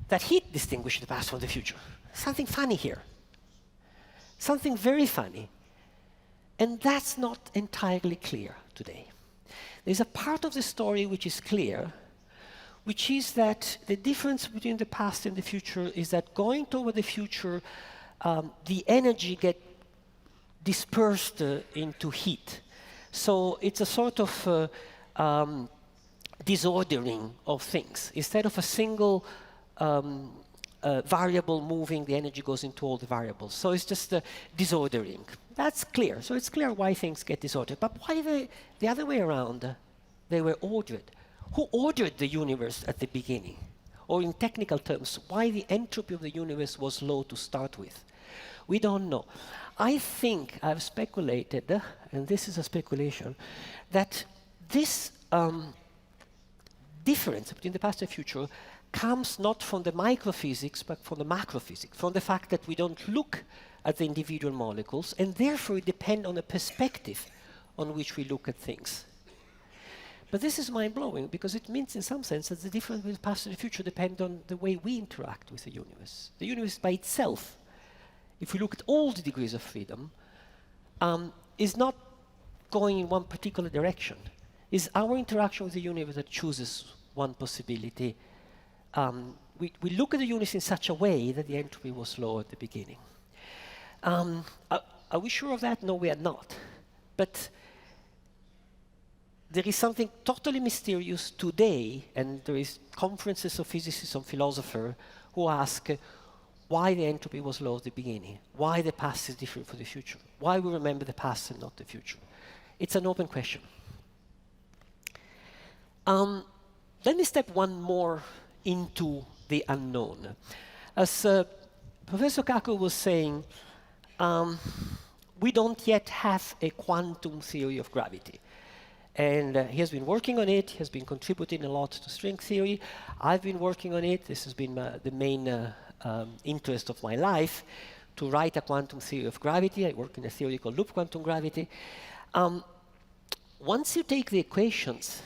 that heat distinguishes the past from the future? Something funny here. Something very funny. And that's not entirely clear today. There's a part of the story which is clear, which is that the difference between the past and the future is that going toward the future, the energy gets dispersed into heat. So it's a sort of disordering of things. Instead of a single variable moving, the energy goes into all the variables. So it's just disordering. That's clear. So it's clear why things get disordered. But why the other way around? They were ordered. Who ordered the universe at the beginning? Or in technical terms, why the entropy of the universe was low to start with? We don't know. I think I've speculated, and this is a speculation, that this difference between the past and future comes not from the microphysics, but from the macrophysics, from the fact that we don't look at the individual molecules, and therefore depend on the perspective on which we look at things. But this is mind-blowing, because it means in some sense that the difference between the past and the future depend on the way we interact with the universe. The universe by itself, if we look at all the degrees of freedom, is not going in one particular direction. It's our interaction with the universe that chooses one possibility. We look at the universe in such a way that the entropy was low at the beginning. Are we sure of that? No, we are not. But there is something totally mysterious today, and there is conferences of physicists and philosophers who ask why the entropy was low at the beginning, why the past is different from the future, why we remember the past and not the future. It's an open question. Let me step one more into the unknown. As Professor Kaku was saying, we don't yet have a quantum theory of gravity. And he has been working on it, he has been contributing a lot to string theory. I've been working on it. This has been the main interest of my life, to write a quantum theory of gravity. I work in a theory called loop quantum gravity. Once you take the equations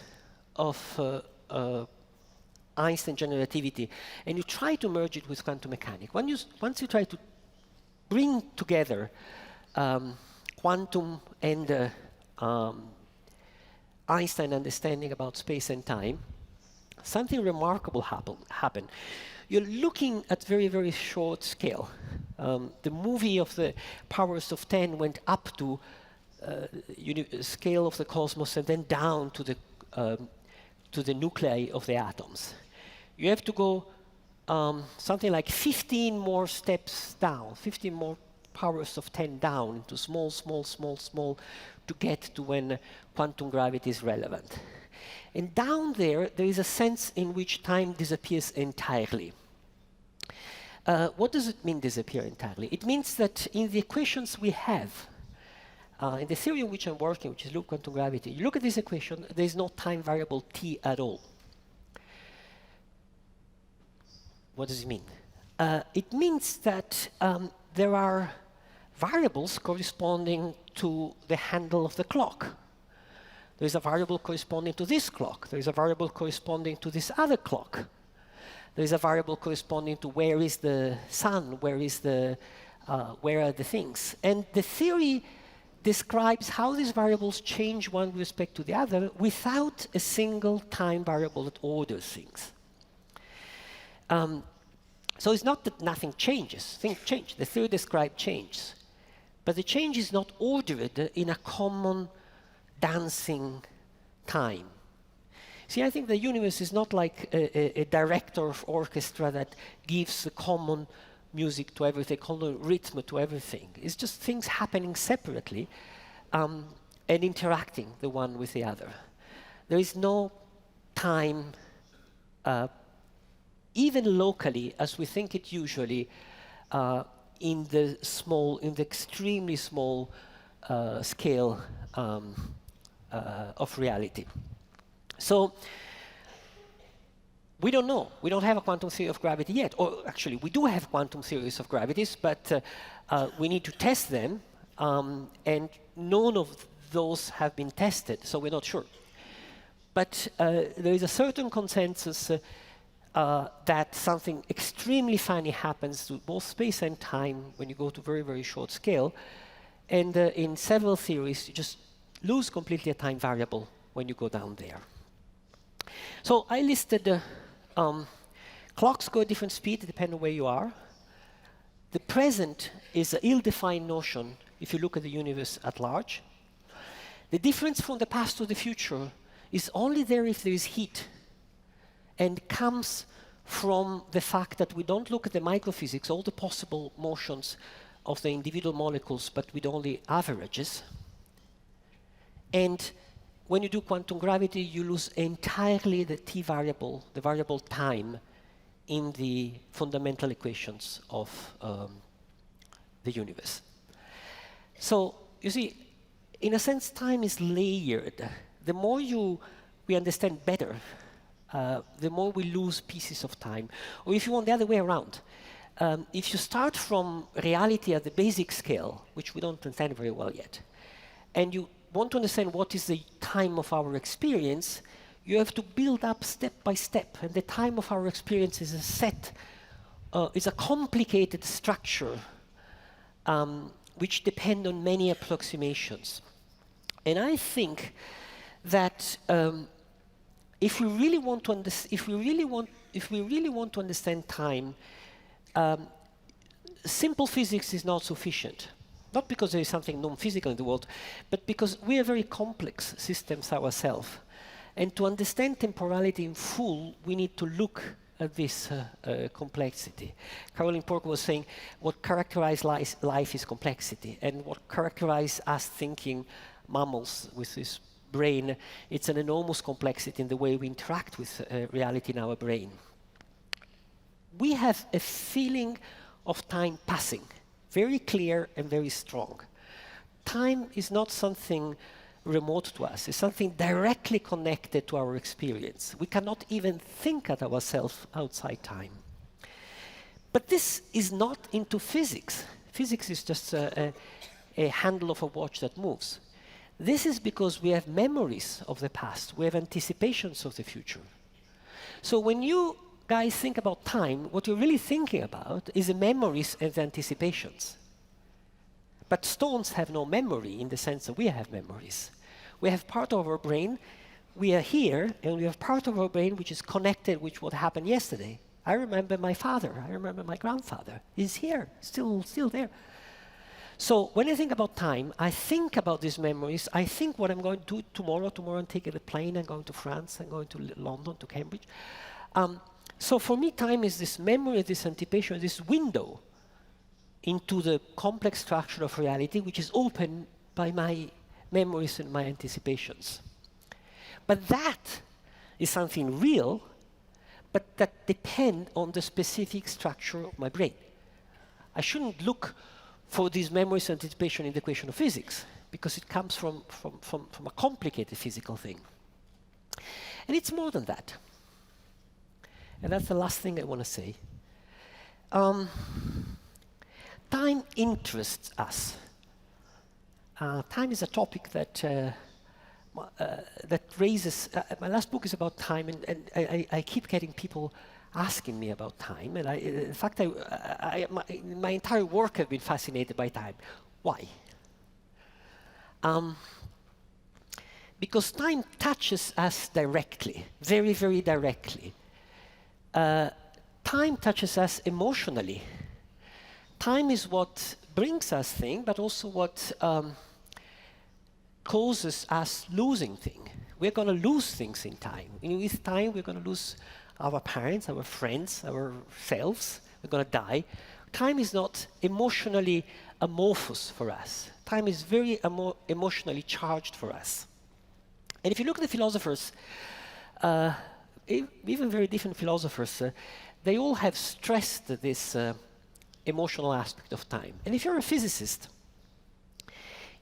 of Einstein general relativity and you try to merge it with quantum mechanics, once you try to bring together quantum and Einstein understanding about space and time, something remarkable happen. You're looking at very, very short scale. The movie of the powers of 10 went up to scale of the cosmos and then down to the nuclei of the atoms. You have to go something like 15 more steps down, 15 more powers of 10 down into small, small, small, small, to get to when quantum gravity is relevant. And down there is a sense in which time disappears entirely. What does it mean, disappear entirely? It means that in the equations we have, in the theory in which I'm working, which is loop quantum gravity, you look at this equation, there is no time variable t at all. What does it mean? It means that there are variables corresponding to the handle of the clock. There is a variable corresponding to this clock. There is a variable corresponding to this other clock. There is a variable corresponding to where is the sun, where are the things. And the theory describes how these variables change one with respect to the other without a single time variable that orders things. So it's not that nothing changes. Things change. The theory describes change. But the change is not ordered in a common dancing time. See, I think the universe is not like a director of orchestra that gives the common music to everything, common rhythm to everything. It's just things happening separately and interacting the one with the other. There is no time, even locally, as we think it usually, in the extremely small scale of reality. So we don't know. We don't have a quantum theory of gravity yet. Or actually, we do have quantum theories of gravities, but we need to test them, and none of those have been tested, so we're not sure. But there is a certain consensus that something extremely funny happens to both space and time when you go to very, very short scale. And in several theories, you just lose completely a time variable when you go down there. So I listed clocks go at different speed depending on where you are. The present is an ill-defined notion if you look at the universe at large. The difference from the past to the future is only there if there is heat, and comes from the fact that we don't look at the microphysics, all the possible motions of the individual molecules, but with only averages. And when you do quantum gravity, you lose entirely the t variable, the variable time, in the fundamental equations of the universe. So, you see, in a sense, time is layered. The more we understand better, the more we lose pieces of time. Or if you want the other way around, if you start from reality at the basic scale, which we don't understand very well yet, and you want to understand what is the time of our experience, you have to build up step by step. And the time of our experience is is a complicated structure which depend on many approximations. And I think that if we really want to understand time, simple physics is not sufficient. Not because there is something non-physical in the world, but because we are very complex systems ourselves. And to understand temporality in full, we need to look at this complexity. Caroline Pork was saying what characterizes life is complexity, and what characterizes us thinking mammals with this brain, it's an enormous complexity in the way we interact with reality in our brain. We have a feeling of time passing, very clear and very strong. Time is not something remote to us. It's something directly connected to our experience. We cannot even think at ourselves outside time. But this is not into physics. Physics is just a handle of a watch that moves. This is because we have memories of the past. We have anticipations of the future. So when you guys think about time, what you're really thinking about is the memories and the anticipations. But stones have no memory in the sense that we have memories. We have part of our brain, we are here, and we have part of our brain which is connected with what happened yesterday. I remember my father, I remember my grandfather. He's here, still there. So when I think about time, I think about these memories. I think what I'm going to do tomorrow. Tomorrow I'm taking a plane, I'm going to France, I'm going to London, to Cambridge. So for me, time is this memory, this anticipation, this window into the complex structure of reality, which is opened by my memories and my anticipations. But that is something real, but that depends on the specific structure of my brain. I shouldn't look for these memories and anticipation in the equation of physics, because it comes from a complicated physical thing. And it's more than that. And that's the last thing I want to say. Time interests us. Time is a topic that that raises. My last book is about time, and I keep getting people asking me about time. And in fact, my entire work has been fascinated by time. Why? Because time touches us directly, very, very directly. Time touches us emotionally. Time is what brings us things, but also what causes us losing things. we're going to lose things in time. With time, we're going to lose our parents, our friends, ourselves. We're going to die. Time is not emotionally amorphous for us. Time is very emotionally charged for us. And if you look at the philosophers, even very different philosophers, they all have stressed this emotional aspect of time. And if you're a physicist,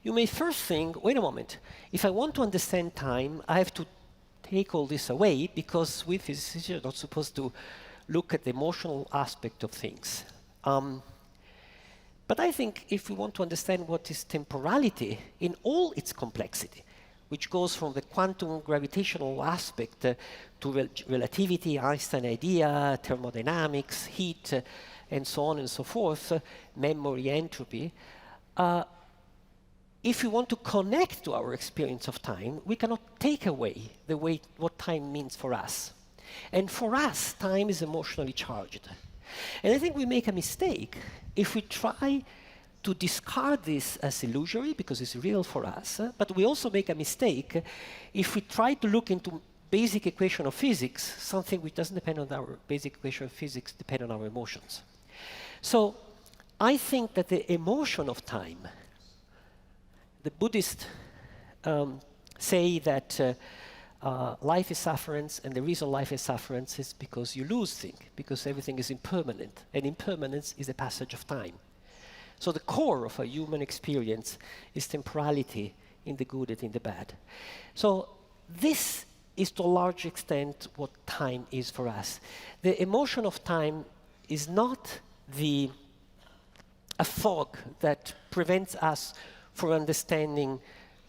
you may first think, wait a moment, if I want to understand time, I have to take all this away, because we physicists are not supposed to look at the emotional aspect of things. But I think if we want to understand what is temporality in all its complexity, which goes from the quantum gravitational aspect to relativity, Einstein idea, thermodynamics, heat, and so on and so forth, memory, entropy, if we want to connect to our experience of time, we cannot take away what time means for us. And for us, time is emotionally charged. And I think we make a mistake if we try to discard this as illusory, because it's real for us, but we also make a mistake if we try to look into basic equation of physics, something which doesn't depend on our basic equation of physics, depend on our emotions. So I think that the emotion of time, the Buddhists say that life is sufferance, and the reason life is sufferance is because you lose things, because everything is impermanent, and impermanence is a passage of time. So the core of a human experience is temporality in the good and in the bad. So this is to a large extent what time is for us. The emotion of time is not a fog that prevents us from understanding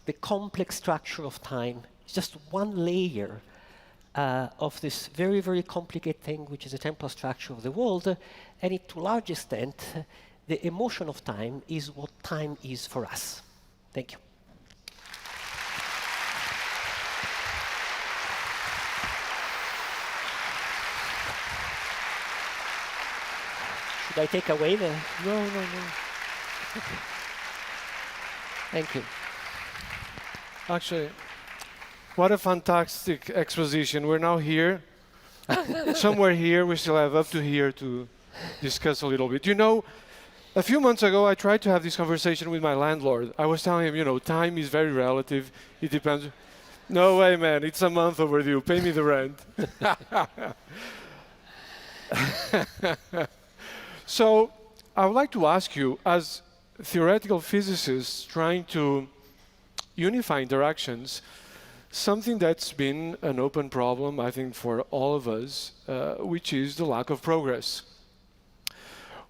the complex structure of time. It's just one layer of this very, very complicated thing, which is the temporal structure of the world, and to a large extent, the emotion of time is what time is for us. Thank you. Should I take away the... No. Thank you. Actually, what a fantastic exposition. We're now here. Somewhere here, we still have up to here to discuss a little bit. You know, a few months ago, I tried to have this conversation with my landlord. I was telling him, you know, time is very relative. It depends. No way, man. It's a month overdue. Pay me the rent. So I would like to ask you, as theoretical physicists trying to unify interactions, something that's been an open problem, I think, for all of us, which is the lack of progress.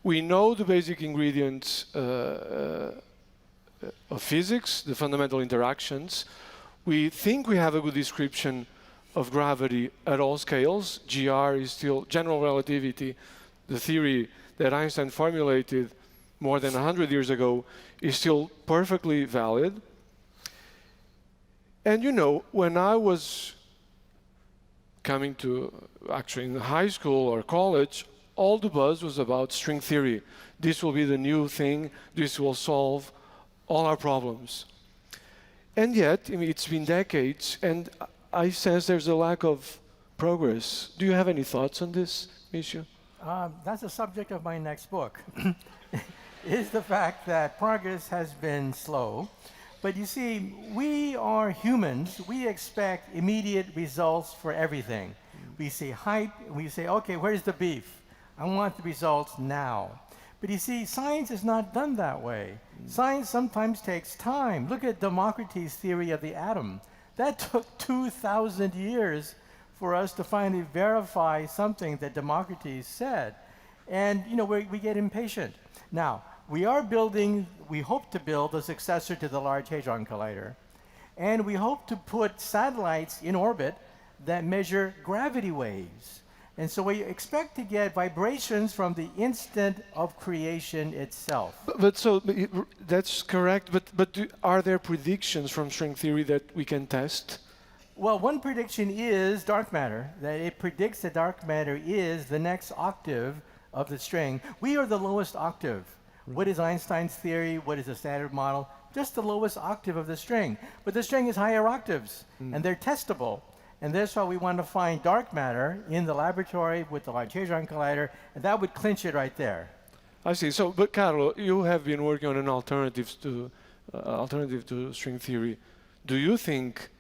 We know the basic ingredients of physics, the fundamental interactions. We think we have a good description of gravity at all scales. GR is still general relativity. The theory that Einstein formulated more than 100 years ago is still perfectly valid. And you know, when I was coming to, actually in high school or college, all the buzz was about string theory. This will be the new thing. This will solve all our problems. And yet, I mean, it's been decades, and I sense there's a lack of progress. Do you have any thoughts on this, Michio? That's the subject of my next book, is the fact that progress has been slow. But you see, we are humans. We expect immediate results for everything. We see hype, and we say, okay, where's the beef? I want the results now. But you see, science is not done that way. Science sometimes takes time. Look at Democritus' theory of the atom. That took 2,000 years for us to finally verify something that Democritus said. And you know, we get impatient. Now, we hope to build a successor to the Large Hadron Collider. And we hope to put satellites in orbit that measure gravity waves. And so we expect to get vibrations from the instant of creation itself. But that's correct, but are there predictions from string theory that we can test? Well, one prediction is dark matter, that it predicts that dark matter is the next octave of the string. We are the lowest octave. What is Einstein's theory? What is the standard model? just the lowest octave of the string. But the string is higher octaves, and they're testable. And that's why we want to find dark matter in the laboratory with the Large Hadron Collider, and that would clinch it right there. I see. So, but Carlo, you have been working on an alternative to string theory. Do you think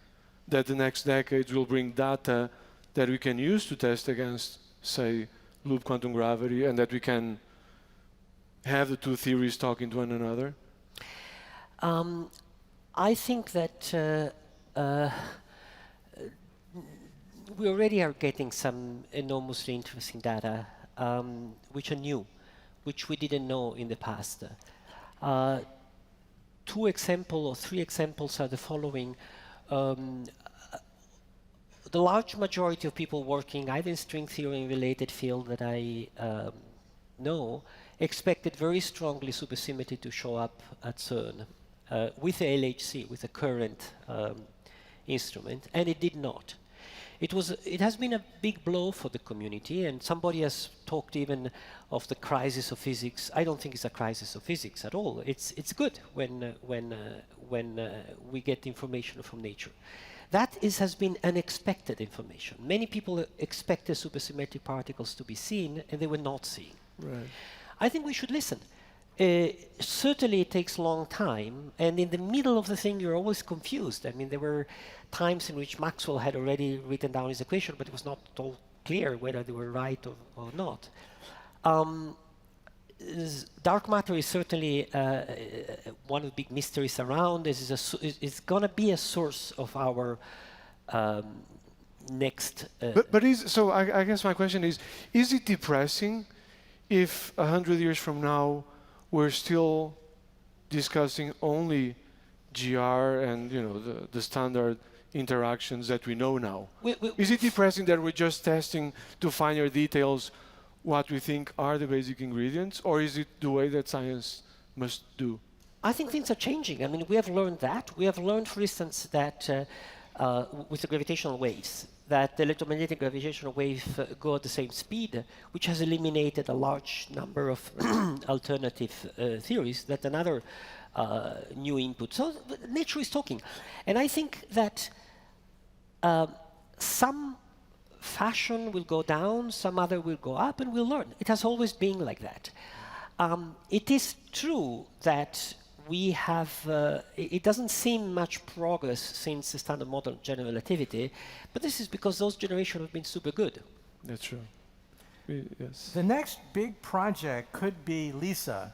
that the next decades will bring data that we can use to test against, say, loop quantum gravity, and that we can have the two theories talking to one another? I think that we already are getting some enormously interesting data, which are new, which we didn't know in the past. 2 examples or 3 examples are the following. The large majority of people working either in string theory and related field that I know expected very strongly supersymmetry to show up at CERN with the LHC, with the current instrument, and it did not. It has been a big blow for the community, and somebody has talked even of the crisis of physics. I don't think it's a crisis of physics at all. It's good when we get information from nature. That has been unexpected information. Many people expected supersymmetric particles to be seen, and they were not seen. Right. I think we should listen. Certainly it takes a long time, and in the middle of the thing you're always confused. I mean, there were times in which Maxwell had already written down his equation, but it was not at all clear whether they were right or not. Dark matter is certainly one of the big mysteries around. It's going to be a source of our next... So I guess my question is it depressing if 100 years from now we're still discussing only GR and the standard interactions that we know now? Is it depressing that we're just testing to finer details what we think are the basic ingredients, or is it the way that science must do? I think things are changing. I mean, we have learned that. We have learned, for instance, that with the gravitational waves, that the electromagnetic gravitational waves go at the same speed, which has eliminated a large number of alternative theories. That's another new input. So nature is talking. And I think that some fashion will go down, some other will go up, and we'll learn. It has always been like that. It is true that we have, it doesn't seem much progress since the standard model of general relativity, but this is because those generations have been super good. That's true. Yes. The next big project could be LISA,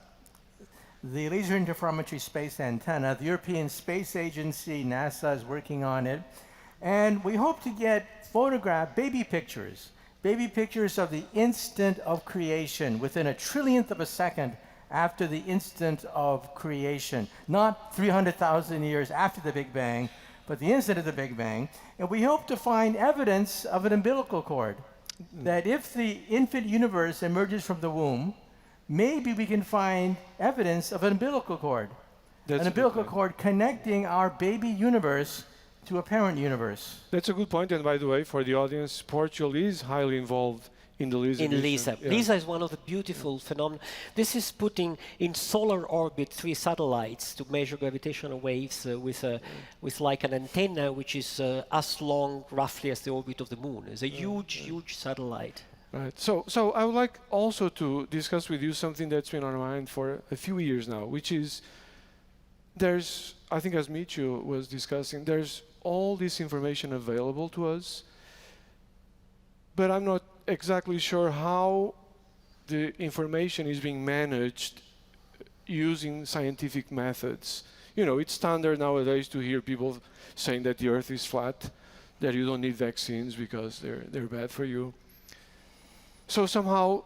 the Laser Interferometry Space Antenna. The European Space Agency, NASA, is working on it. And we hope to get baby pictures of the instant of creation within a trillionth of a second after the instant of creation. Not 300,000 years after the Big Bang, but the instant of the Big Bang. And we hope to find evidence of an umbilical cord. That if the infant universe emerges from the womb, maybe we can find evidence of an umbilical cord. An umbilical cord connecting our baby universe to a parent universe. That's a good point. And by the way, for the audience, Portugal is highly involved in the LISA. In LISA. Yeah. LISA is one of the beautiful phenomena. This is putting in solar orbit 3 satellites to measure gravitational waves with like an antenna which is as long roughly as the orbit of the moon. It's a huge satellite. Right. So I would like also to discuss with you something that's been on my mind for a few years now, which is there's, I think as Michio was discussing, there's all this information available to us, but I'm not exactly sure how the information is being managed using scientific methods. It's standard nowadays to hear people saying that the Earth is flat, that you don't need vaccines because they're bad for you. So somehow,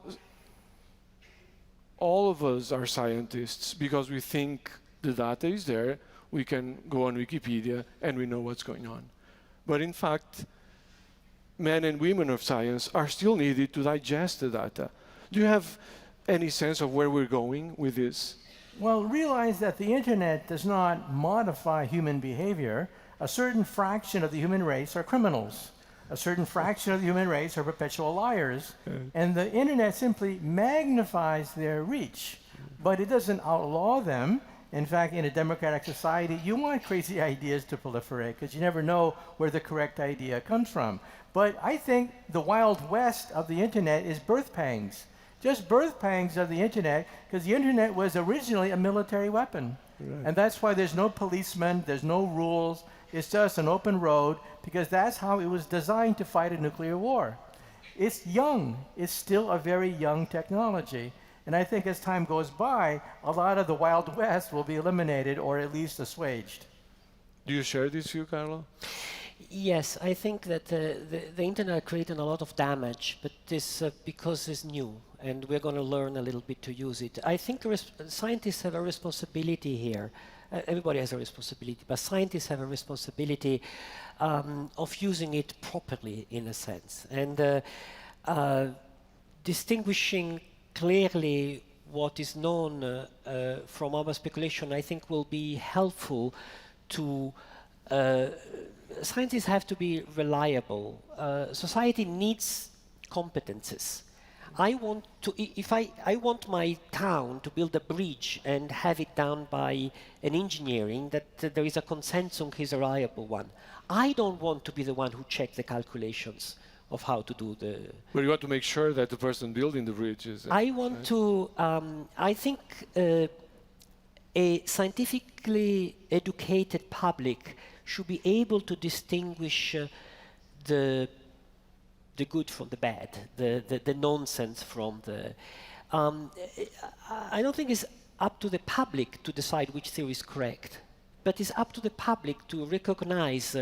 all of us are scientists because we think the data is there, we can go on Wikipedia and we know what's going on. But in fact, men and women of science are still needed to digest the data. Do you have any sense of where we're going with this? Well, realize that the internet does not modify human behavior. A certain fraction of the human race are criminals. A certain fraction of the human race are perpetual liars. And the internet simply magnifies their reach. But it doesn't outlaw them. In fact, in a democratic society, you want crazy ideas to proliferate because you never know where the correct idea comes from. But I think the Wild West of the internet is birth pangs. Just birth pangs of the internet, because the internet was originally a military weapon. Right. And that's why there's no policemen, there's no rules, it's just an open road, because that's how it was designed to fight a nuclear war. It's young, it's still a very young technology. And I think as time goes by, a lot of the Wild West will be eliminated or at least assuaged. Do you share this view, Carlo? Yes, I think that the internet created a lot of damage, but this because it's new, and we're going to learn a little bit to use it. I think scientists have a responsibility here. Everybody has a responsibility, but scientists have a responsibility of using it properly, in a sense, and distinguishing clearly what is known from our speculation, I think, will be helpful to scientists have to be reliable. Society needs competences. I want to, if I want my town to build a bridge and have it done by an engineering that there is a consensus is a reliable one. I don't want to be the one who checks the calculations of how to do the... But you want to make sure that the person building the bridge is... I want to, I think a scientifically educated public should be able to distinguish the good from the bad, the nonsense from the... I don't think it's up to the public to decide which theory is correct, but it's up to the public to recognize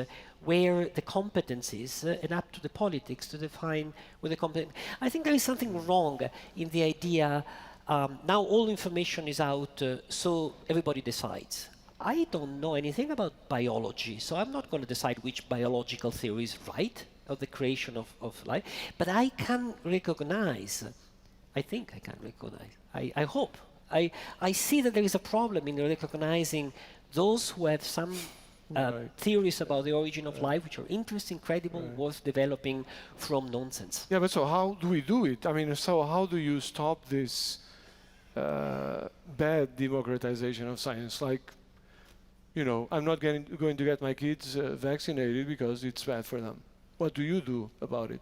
where the competence is and up to the politics to define where the competence... I think there is something wrong in the idea, now all information is out, so everybody decides. I don't know anything about biology, so I'm not going to decide which biological theory is right of the creation of life, but I can recognize, I think I can recognize, I hope. I see that there is a problem in recognizing those who have some theories about the origin of life, which are interesting, credible, worth developing from nonsense. Yeah, but so how do we do it? I mean, so how do you stop this bad democratization of science? Like, you know, I'm not going to get my kids vaccinated because it's bad for them. What do you do about it?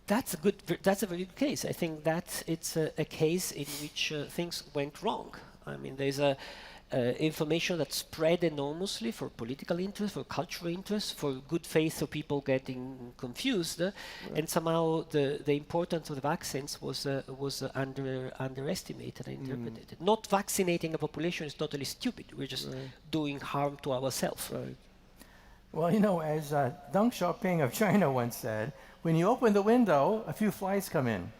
That's a very good case. I think that it's a case in which things went wrong. I mean, there's information that spread enormously for political interest, for cultural interest, for good faith of people getting confused, and somehow the importance of the vaccines was underestimated and interpreted. Not vaccinating a population is totally stupid. We're just doing harm to ourselves. Right. Well, you know, as Deng Xiaoping of China once said, when you open the window, a few flies come in.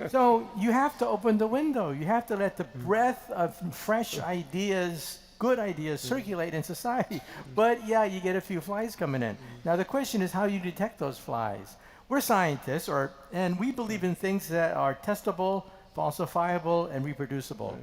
So you have to open the window. You have to let the breath of fresh ideas, good ideas, circulate in society. But yeah, you get a few flies coming in. Now the question is how you detect those flies. We're scientists, and we believe in things that are testable, falsifiable, and reproducible.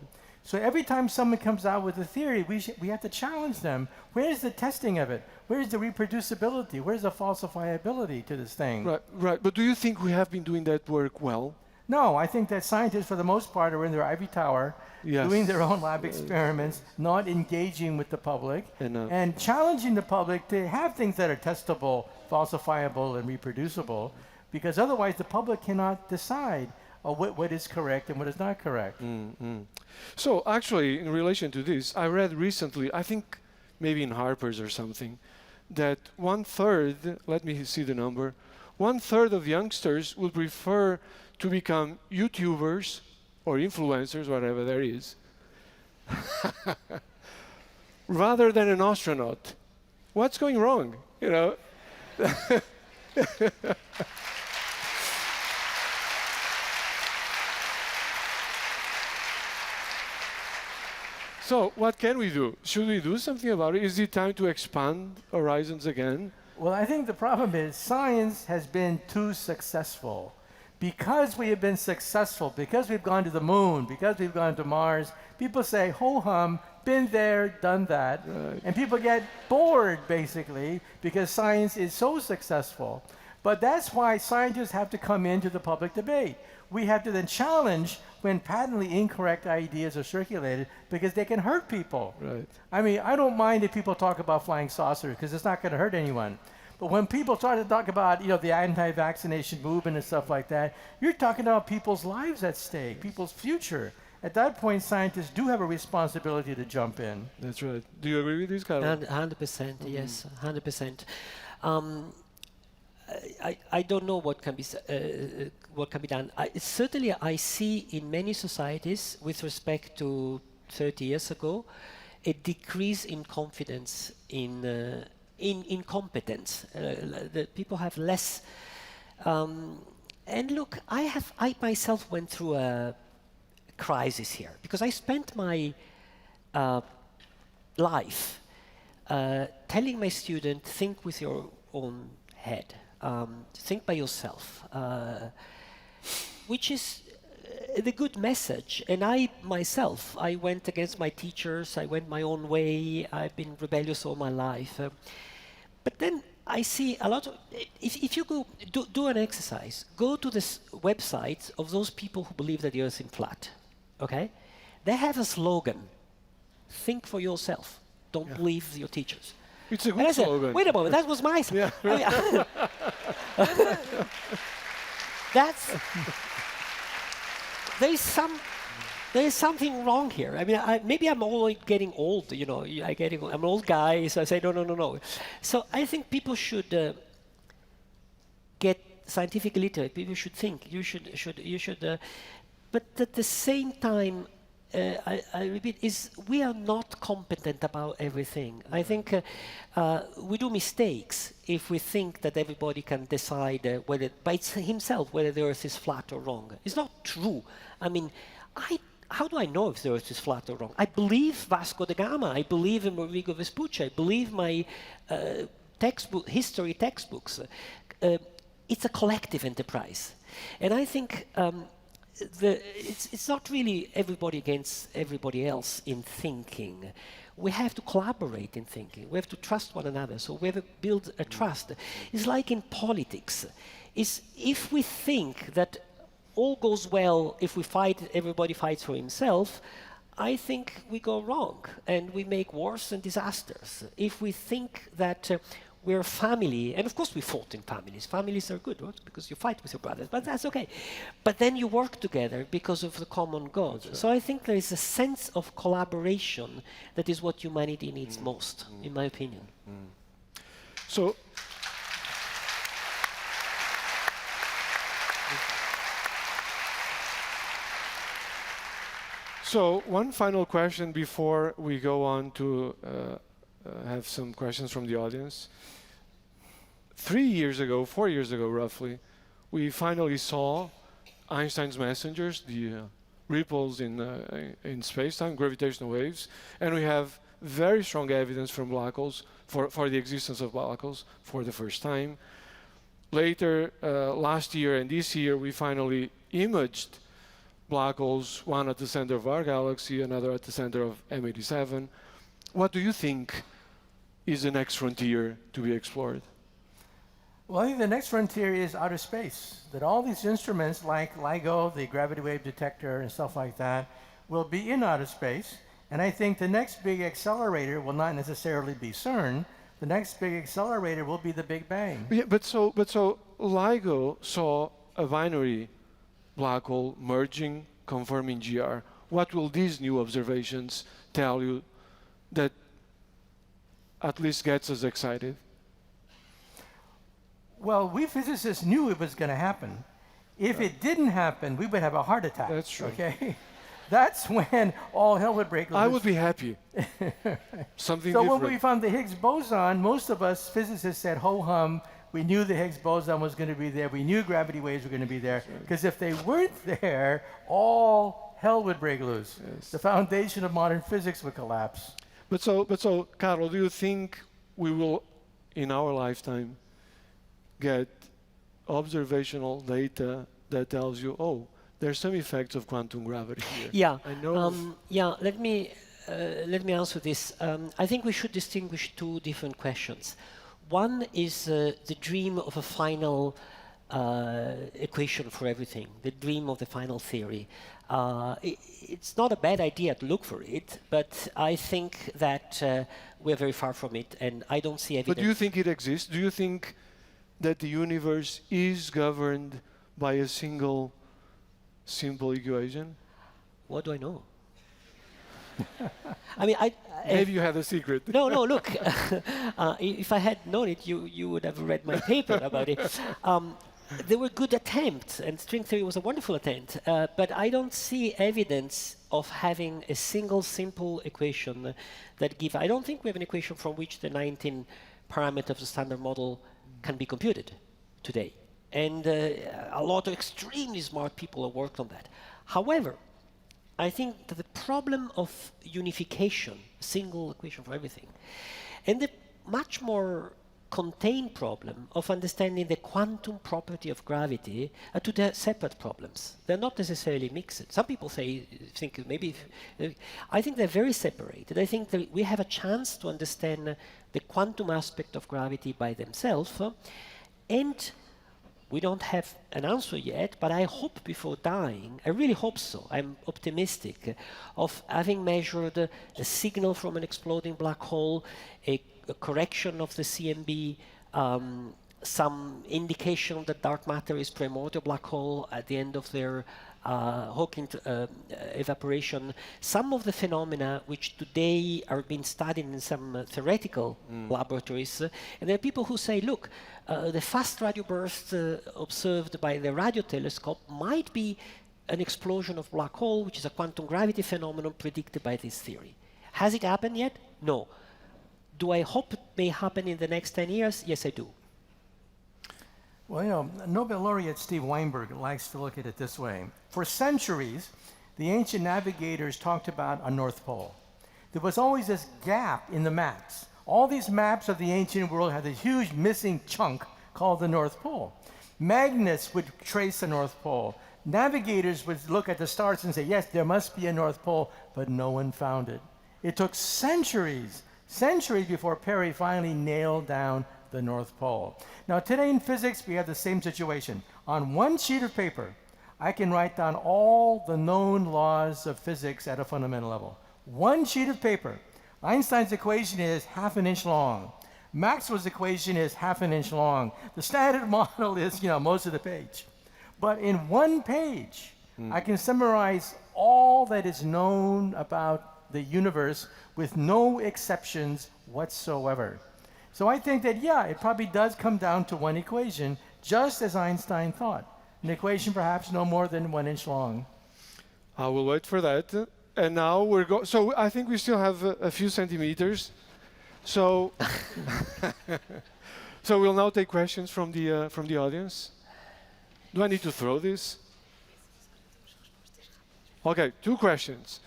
So every time someone comes out with a theory, we have to challenge them. Where's the testing of it? Where's the reproducibility? Where's the falsifiability to this thing? Right, right. But do you think we have been doing that work well? No, I think that scientists, for the most part, are in their ivory tower, doing their own lab experiments, not engaging with the public, and challenging the public to have things that are testable, falsifiable, and reproducible, because otherwise the public cannot decide what is correct and what is not correct. So actually, in relation to this, I read recently, I think maybe in Harper's or something, that 1/3, let me see the number, 1/3 of youngsters would prefer to become YouTubers or influencers, whatever there is, rather than an astronaut. What's going wrong? You know? So what can we do? Should we do something about it? Is it time to expand horizons again? Well, I think the problem is science has been too successful. Because we have been successful, because we've gone to the moon, because we've gone to Mars, people say, ho-hum, been there, done that. Right. And people get bored, basically, because science is so successful. But that's why scientists have to come into the public debate. We have to then challenge when patently incorrect ideas are circulated because they can hurt people. Right. I mean, I don't mind if people talk about flying saucers because it's not going to hurt anyone. But when people start to talk about, the anti-vaccination movement and stuff like that, you're talking about people's lives at stake, people's future. At that point, scientists do have a responsibility to jump in. That's right. Do you agree with this, Carlo? 100%, yes, 100%. I don't know what can be done. Certainly, I see in many societies, with respect to 30 years ago, a decrease in confidence in competence. The people have less. And look, I myself went through a crisis here because I spent my life telling my student, think with your own head, think by yourself, which is the good message. And I myself, I went against my teachers, I went my own way, I've been rebellious all my life. But then I see a lot of, if you go, do an exercise, go to the websites of those people who believe that the earth is flat, okay? They have a slogan, think for yourself, don't believe your teachers. It's a And I good said, slogan. wait a moment, that was my slogan. There is something wrong here. I mean, maybe I'm getting old, I'm an old guy, so I say, no. So I think people should get scientific literate. People should think. You should. But at the same time, I repeat, we are not competent about everything. I think we do mistakes if we think that everybody can decide whether by himself whether the Earth is flat or wrong. It's not true. I mean, how do I know if the Earth is flat or wrong? I believe Vasco da Gama. I believe in Rodrigo Vespucci. I believe my history textbooks. It's a collective enterprise, and I think. It's not really everybody against everybody else in thinking. We have to collaborate in thinking. We have to trust one another. So we have to build a trust. It's like in politics. If we think that all goes well if we fight, everybody fights for himself, I think we go wrong and we make wars and disasters. If we think that we're a family, and of course we fought in families. Families are good, right? Because you fight with your brothers, but that's okay. But then you work together because of the common good. Right. So I think there is a sense of collaboration that is what humanity needs most, in my opinion. So, one final question before we go on to have some questions from the audience. 4 years ago roughly, we finally saw Einstein's messengers, the ripples in space-time, gravitational waves, and we have very strong evidence from black holes for the existence of black holes for the first time. Later, last year and this year, we finally imaged black holes, one at the center of our galaxy, another at the center of M87. What do you think is the next frontier to be explored? Well, I think the next frontier is outer space. That all these instruments like LIGO, the gravity wave detector and stuff like that, will be in outer space. And I think the next big accelerator will not necessarily be CERN. The next big accelerator will be the Big Bang. Yeah, but so LIGO saw a binary black hole merging, confirming GR. What will these new observations tell you that at least gets us excited? Well, we physicists knew it was going to happen. If it didn't happen, we would have a heart attack. That's true. Okay? That's when all hell would break loose. I would be happy. Something so different. when we found the Higgs boson, most of us physicists said, ho-hum, we knew the Higgs boson was going to be there. We knew gravity waves were going to be there. Because if they weren't there, all hell would break loose. Yes. The foundation of modern physics would collapse. But so, Carlo, do you think we will, in our lifetime, get observational data that tells you, oh, there's some effects of quantum gravity here? Yeah. I know. Let me answer this. I think we should distinguish two different questions. One is the dream of a final equation for everything, the dream of the final theory. It's not a bad idea to look for it, but I think that we're very far from it, and I don't see evidence. But do you think it exists? Do you think that the universe is governed by a single simple equation? What do I know? I mean, Maybe you have a secret. No, look, if I had known it, you would have read my paper about it. There were good attempts, and string theory was a wonderful attempt, but I don't see evidence of having a single simple equation that give. I don't think we have an equation from which the 19 parameters of the standard model can be computed today. And a lot of extremely smart people have worked on that. However, I think that the problem of unification, single equation for everything, and the much more contained problem of understanding the quantum property of gravity are two separate problems. They're not necessarily mixed. Some people think maybe, I think they're very separated. I think that we have a chance to understand the quantum aspect of gravity by themselves, and we don't have an answer yet, but I hope before dying, I really hope so, I'm optimistic, of having measured a signal from an exploding black hole, a correction of the CMB, some indication that dark matter is primordial black hole at the end of their Hawking evaporation, some of the phenomena which today are being studied in some theoretical laboratories, and there are people who say, look, the fast radio burst observed by the radio telescope might be an explosion of black hole, which is a quantum gravity phenomenon predicted by this theory. Has it happened yet? No. Do I hope it may happen in the next 10 years? Yes, I do. Well, you know, Nobel laureate Steve Weinberg likes to look at it this way. For centuries, the ancient navigators talked about a North Pole. There was always this gap in the maps. All these maps of the ancient world had this huge missing chunk called the North Pole. Magnets would trace the North Pole. Navigators would look at the stars and say, yes, there must be a North Pole, but no one found it. It took centuries before Perry finally nailed down the North Pole. Now, today in physics, we have the same situation. On one sheet of paper, I can write down all the known laws of physics at a fundamental level. One sheet of paper. Einstein's equation is half an inch long. Maxwell's equation is half an inch long. The standard model is, most of the page. But in one page, I can summarize all that is known about the universe with no exceptions whatsoever. So I think that, it probably does come down to one equation, just as Einstein thought. An equation perhaps no more than 1 inch long. I will wait for that. And now we're going. So I think we still have a few centimeters. So, so we'll now take questions from the audience. Do I need to throw this? Okay, 2 questions.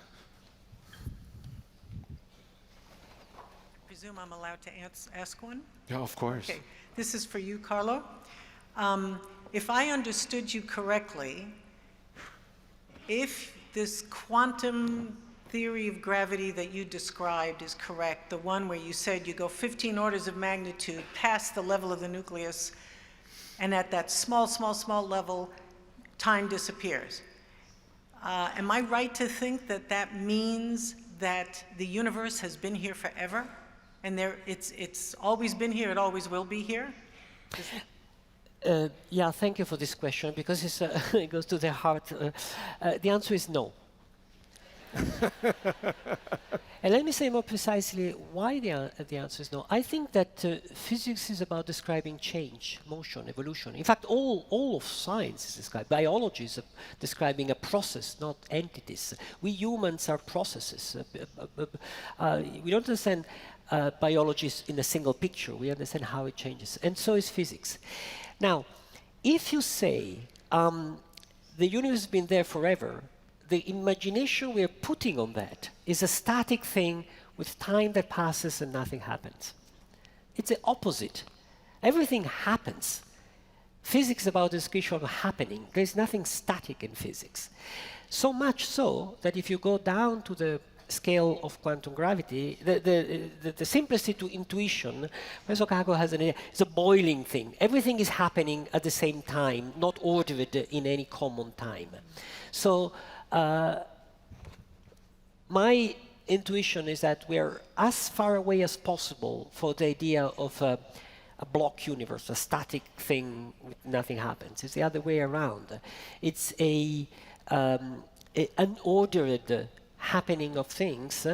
I presume I'm allowed to ask one? Yeah, of course. Okay, this is for you, Carlo. If I understood you correctly, if this quantum theory of gravity that you described is correct, the one where you said you go 15 orders of magnitude past the level of the nucleus, and at that small level, time disappears. Am I right to think that that means that the universe has been here forever? And it's always been here, it always will be here? Yeah, thank you for this question, because it goes to the heart. The answer is no. And let me say more precisely why the answer is no. I think that physics is about describing change, motion, evolution. In fact, all of science is described. Biology is describing a process, not entities. We humans are processes. We don't understand biology in a single picture. We understand how it changes. And so is physics. Now, if you say the universe has been there forever, the imagination we're putting on that is a static thing with time that passes and nothing happens. It's the opposite. Everything happens. Physics is about the description of happening. There's nothing static in physics. So much so that if you go down to the scale of quantum gravity, the simplest intuition, Professor Kaku has an idea, it's a boiling thing. Everything is happening at the same time, not ordered in any common time. So my intuition is that we're as far away as possible for the idea of a block universe, a static thing, nothing happens. It's the other way around. It's an unordered happening of things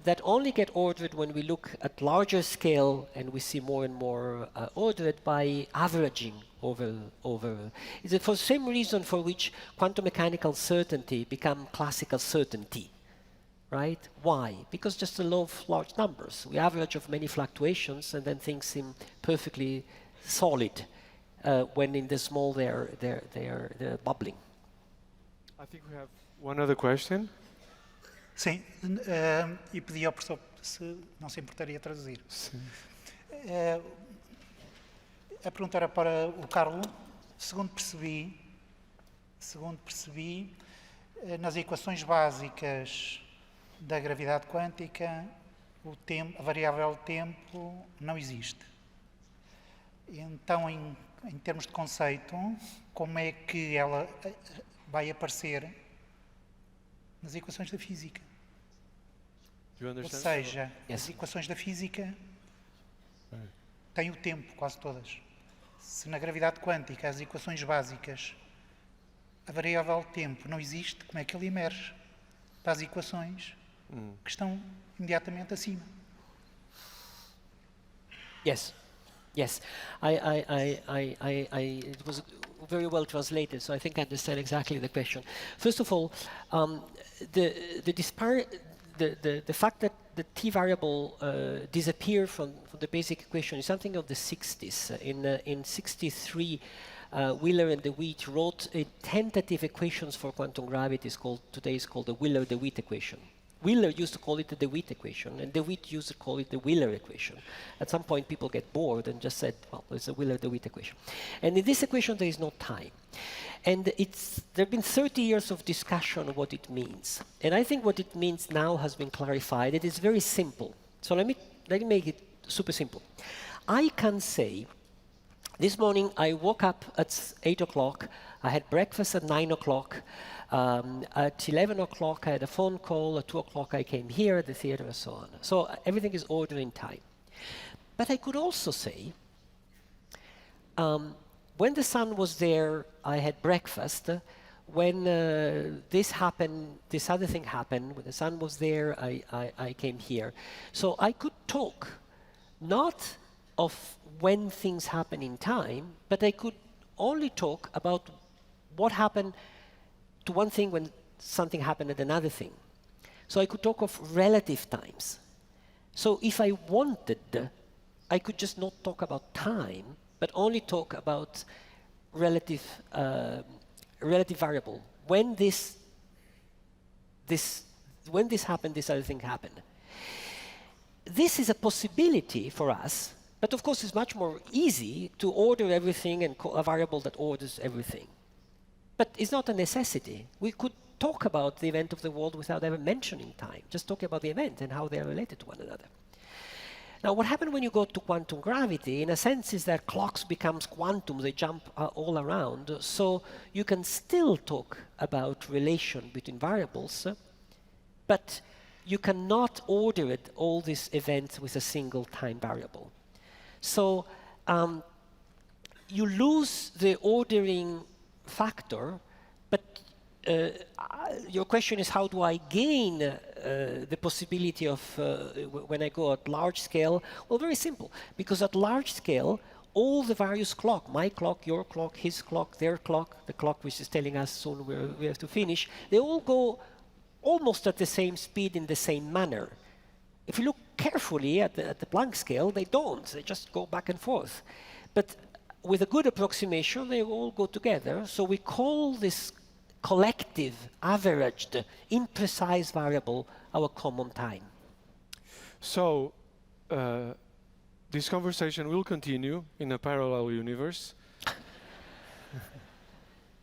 that only get ordered when we look at larger scale, and we see more and more ordered by averaging over. It's for the same reason for which quantum mechanical certainty become classical certainty. Right? Why? Because just the law of large numbers. We average of many fluctuations, and then things seem perfectly solid when in the small they're bubbling. I think we have one other question. Sim, e pedi ao professor se não se importaria traduzir. Sim. A pergunta era para o Carlo. Segundo percebi, nas equações básicas da gravidade quântica, a variável tempo não existe. Então, em termos de conceito, como é que ela vai aparecer nas equações da física? Ou seja, as equações da física têm o tempo, quase todas. Se na gravidade quântica as equações básicas, a variável tempo não existe, como é que ele emerge para as equações que estão imediatamente acima? Yes. It was very well translated, so I think I understand exactly the question. First of all, the fact that the t variable disappeared from the basic equation is something of the 60s. In 63, Wheeler and DeWitt wrote a tentative equations for quantum gravity. Today is called the Wheeler-DeWitt equation. Wheeler used to call it the DeWitt equation, and DeWitt used to call it the Wheeler equation. At some point, people get bored and just said, well, it's a Wheeler-DeWitt equation. And in this equation, there is no time. And there have been 30 years of discussion of what it means. And I think what it means now has been clarified. It is very simple. So let me make it super simple. I can say, this morning I woke up at 8 o'clock, I had breakfast at 9 o'clock, at 11 o'clock I had a phone call, at 2 o'clock I came here at the theater, and so on. So everything is ordered in time. But I could also say, when the sun was there, I had breakfast. When this happened, this other thing happened. When the sun was there, I came here. So I could talk not of when things happen in time, but I could only talk about what happened to one thing when something happened at another thing. So I could talk of relative times. So if I wanted, I could just not talk about time, but only talk about relative variable. When this happened, this other thing happened. This is a possibility for us, but of course it's much more easy to order everything and call a variable that orders everything. But it's not a necessity. We could talk about the event of the world without ever mentioning time, just talking about the event and how they are related to one another. Now, what happened when you go to quantum gravity, in a sense, is that clocks becomes quantum, they jump all around, so you can still talk about relation between variables, but you cannot order it, all these events with a single time variable. So you lose the ordering factor, but your question is how do I gain the possibility of when I go at large scale? Well, very simple, because at large scale, all the various clocks, my clock, your clock, his clock, their clock, the clock which is telling us soon we have to finish, they all go almost at the same speed in the same manner. If you look carefully at the Planck scale, they don't. They just go back and forth. But with a good approximation, they all go together. So we call this collective, averaged, imprecise variable our common time. So this conversation will continue in a parallel universe.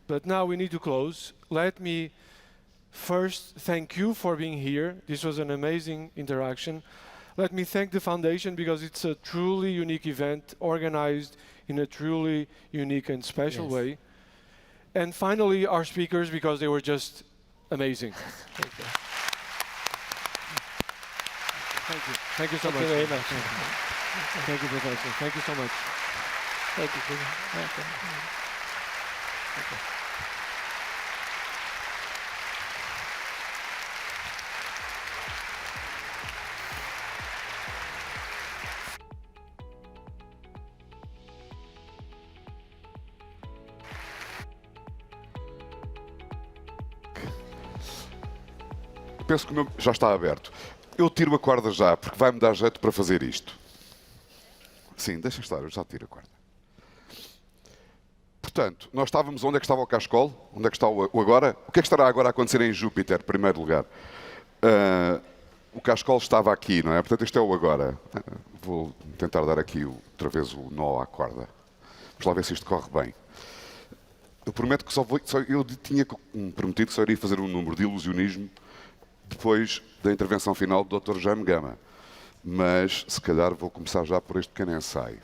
But now we need to close. Let me First, thank you for being here. This was an amazing interaction. Let me thank the foundation because it's a truly unique event organized in a truly unique and special way. And finally, our speakers because they were just amazing. Thank you. Thank you. Thank you so much. Thank you very much. Thank you, Professor. Thank you so much. Thank you. Thank you. Penso que o meu já está aberto. Eu tiro a corda já, porque vai-me dar jeito para fazer isto. Sim, deixa estar, eu já tiro a corda. Portanto, nós estávamos onde é que estava o cascol? Onde é que está o agora? O que é que estará agora a acontecer em Júpiter, em primeiro lugar? O cascol estava aqui, não é? Portanto, este é o agora. Vou tentar dar aqui outra vez o nó à corda. Vamos lá ver se isto corre bem. Eu prometo que eu tinha prometido que só iria fazer um número de ilusionismo depois da intervenção final do Dr. Jaime Gama. Mas, se calhar, vou começar já por este pequeno ensaio.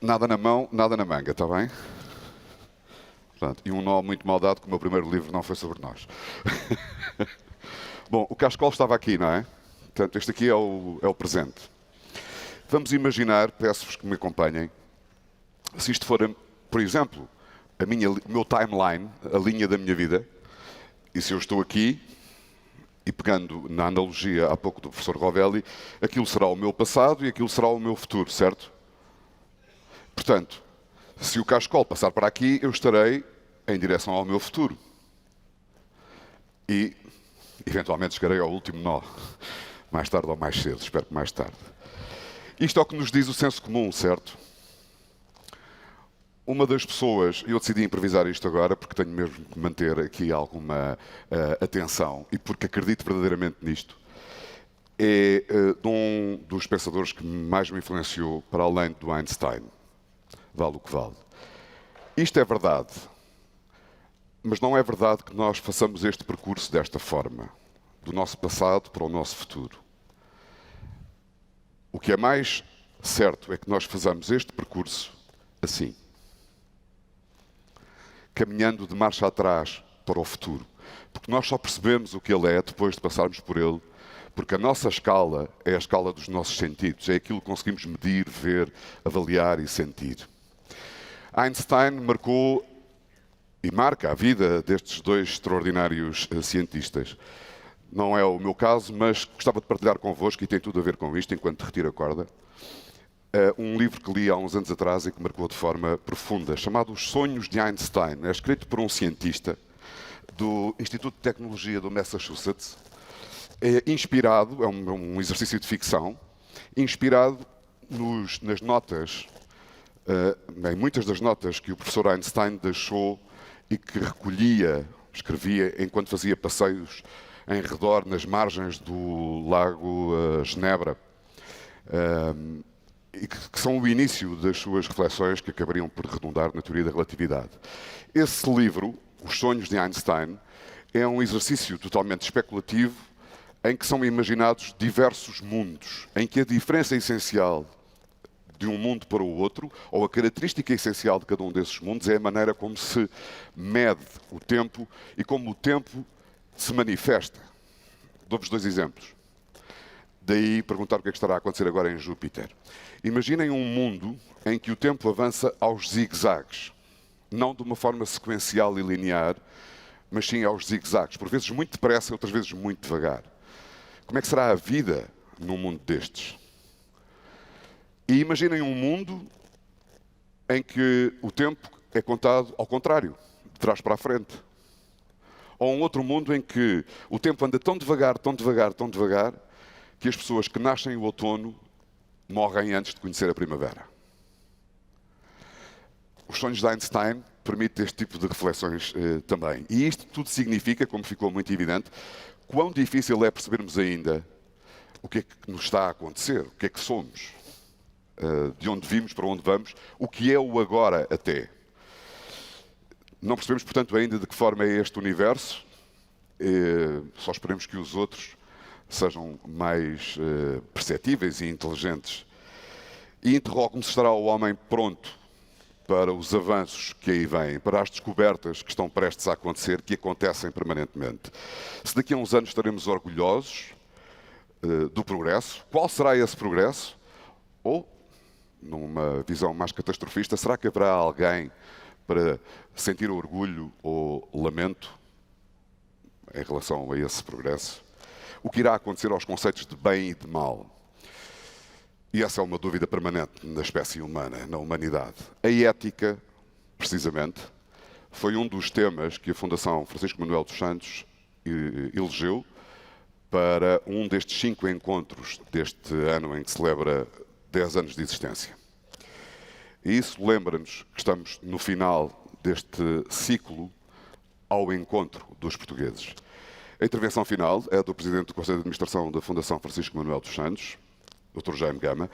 Nada na mão, nada na manga, está bem? Portanto, e um nó muito mal dado, que o meu primeiro livro não foi sobre nós. Bom, o cascol estava aqui, não é? Portanto, este aqui é o presente. Vamos imaginar, peço-vos que me acompanhem, se isto for, por exemplo, o meu timeline, a linha da minha vida, e se eu estou aqui, e pegando na analogia há pouco do professor Rovelli, aquilo será o meu passado e aquilo será o meu futuro, certo? Portanto, se o cascol passar para aqui, eu estarei em direção ao meu futuro. E, eventualmente, chegarei ao último nó. Mais tarde ou mais cedo, espero que mais tarde. Isto é o que nos diz o senso comum, certo? Uma das pessoas, eu decidi improvisar isto agora porque tenho mesmo que manter aqui alguma atenção e porque acredito verdadeiramente nisto, é de um dos pensadores que mais me influenciou para além do Einstein. Vale o que vale. Isto é verdade, mas não é verdade que nós façamos este percurso desta forma, do nosso passado para o nosso futuro. O que é mais certo é que nós façamos este percurso assim, caminhando de marcha atrás para o futuro. Porque nós só percebemos o que ele é depois de passarmos por ele, porque a nossa escala é a escala dos nossos sentidos, é aquilo que conseguimos medir, ver, avaliar e sentir. Einstein marcou e marca a vida destes dois extraordinários cientistas. Não é o meu caso, mas gostava de partilhar convosco, e tem tudo a ver com isto, enquanto retiro a corda, um livro que li há uns anos atrás e que marcou de forma profunda, chamado Os Sonhos de Einstein. É escrito por um cientista do Instituto de Tecnologia do Massachusetts. É inspirado, é um exercício de ficção, inspirado nas notas, em muitas das notas que o professor Einstein deixou e que recolhia, escrevia, enquanto fazia passeios em redor, nas margens do lago Genebra. E que são o início das suas reflexões que acabariam por redundar na teoria da relatividade. Esse livro, Os Sonhos de Einstein, é um exercício totalmente especulativo em que são imaginados diversos mundos, em que a diferença essencial de um mundo para o outro, ou a característica essencial de cada um desses mundos, é a maneira como se mede o tempo e como o tempo se manifesta. Dou-vos dois exemplos. Daí perguntar o que é que estará a acontecer agora em Júpiter. Imaginem um mundo em que o tempo avança aos zigue-zagues. Não de uma forma sequencial e linear, mas sim aos zigue-zagues. Por vezes muito depressa, outras vezes muito devagar. Como é que será a vida num mundo destes? E imaginem um mundo em que o tempo é contado ao contrário, de trás para a frente. Ou um outro mundo em que o tempo anda tão devagar, tão devagar, tão devagar, que as pessoas que nascem no outono morrem antes de conhecer a primavera. Os sonhos de Einstein permitem este tipo de reflexões também. E isto tudo significa, como ficou muito evidente, quão difícil é percebermos ainda o que é que nos está a acontecer, o que é que somos, de onde vimos, para onde vamos, o que é o agora até. Não percebemos, portanto, ainda de que forma é este universo, Só esperemos que os outros sejam mais perceptíveis e inteligentes. E interrogo-me se estará o homem pronto para os avanços que aí vêm, para as descobertas que estão prestes a acontecer, que acontecem permanentemente. Se daqui a uns anos estaremos orgulhosos do progresso, qual será esse progresso? Ou, numa visão mais catastrofista, será que haverá alguém para sentir orgulho ou lamento em relação a esse progresso? O que irá acontecer aos conceitos de bem e de mal? E essa é uma dúvida permanente na espécie humana, na humanidade. A ética, precisamente, foi um dos temas que a Fundação Francisco Manuel dos Santos elegeu para um destes 5 encontros deste ano em que celebra 10 anos de existência. E isso lembra-nos que estamos no final deste ciclo ao encontro dos portugueses. A intervenção final é do Presidente do Conselho de Administração da Fundação Francisco Manuel dos Santos, Dr. Jaime Gama.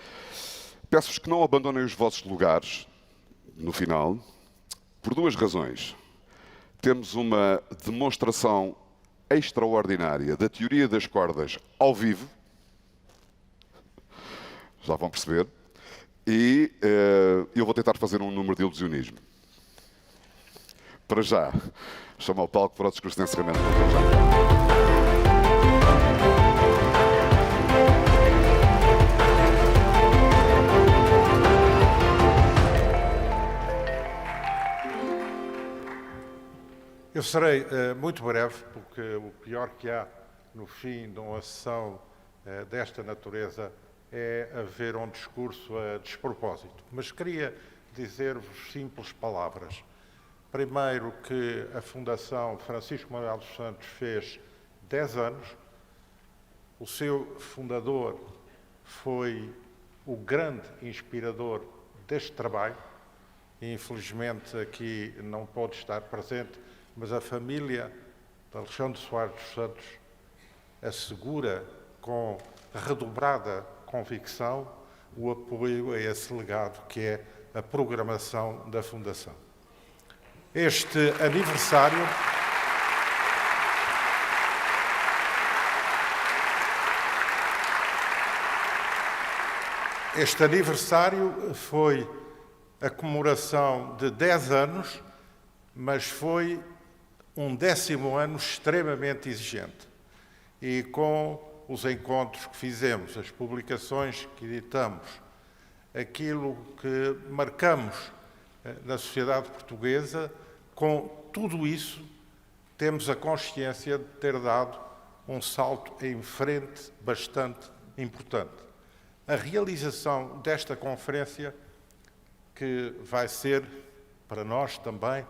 Peço-vos que não abandonem os vossos lugares no final, por 2 razões. Temos uma demonstração extraordinária da teoria das cordas ao vivo, já vão perceber, e eu vou tentar fazer um número de ilusionismo. Para já, chamo ao palco para o discurso de encerramento do Dr. Jaime. Eu serei muito breve, porque o pior que há no fim de uma sessão desta natureza é haver um discurso a despropósito. Mas queria dizer-vos simples palavras. Primeiro, que a Fundação Francisco Manuel dos Santos fez 10 anos. O seu fundador foi o grande inspirador deste trabalho. Infelizmente, aqui não pode estar presente, mas a família de Alexandre Soares dos Santos assegura com redobrada convicção o apoio a esse legado que é a programação da Fundação. Este aniversário foi a comemoração de 10 anos, mas foi um 10º ano extremamente exigente. E com os encontros que fizemos, as publicações que editamos, aquilo que marcamos na sociedade portuguesa, com tudo isso, temos a consciência de ter dado um salto em frente bastante importante. A realização desta conferência, que vai ser, para nós também,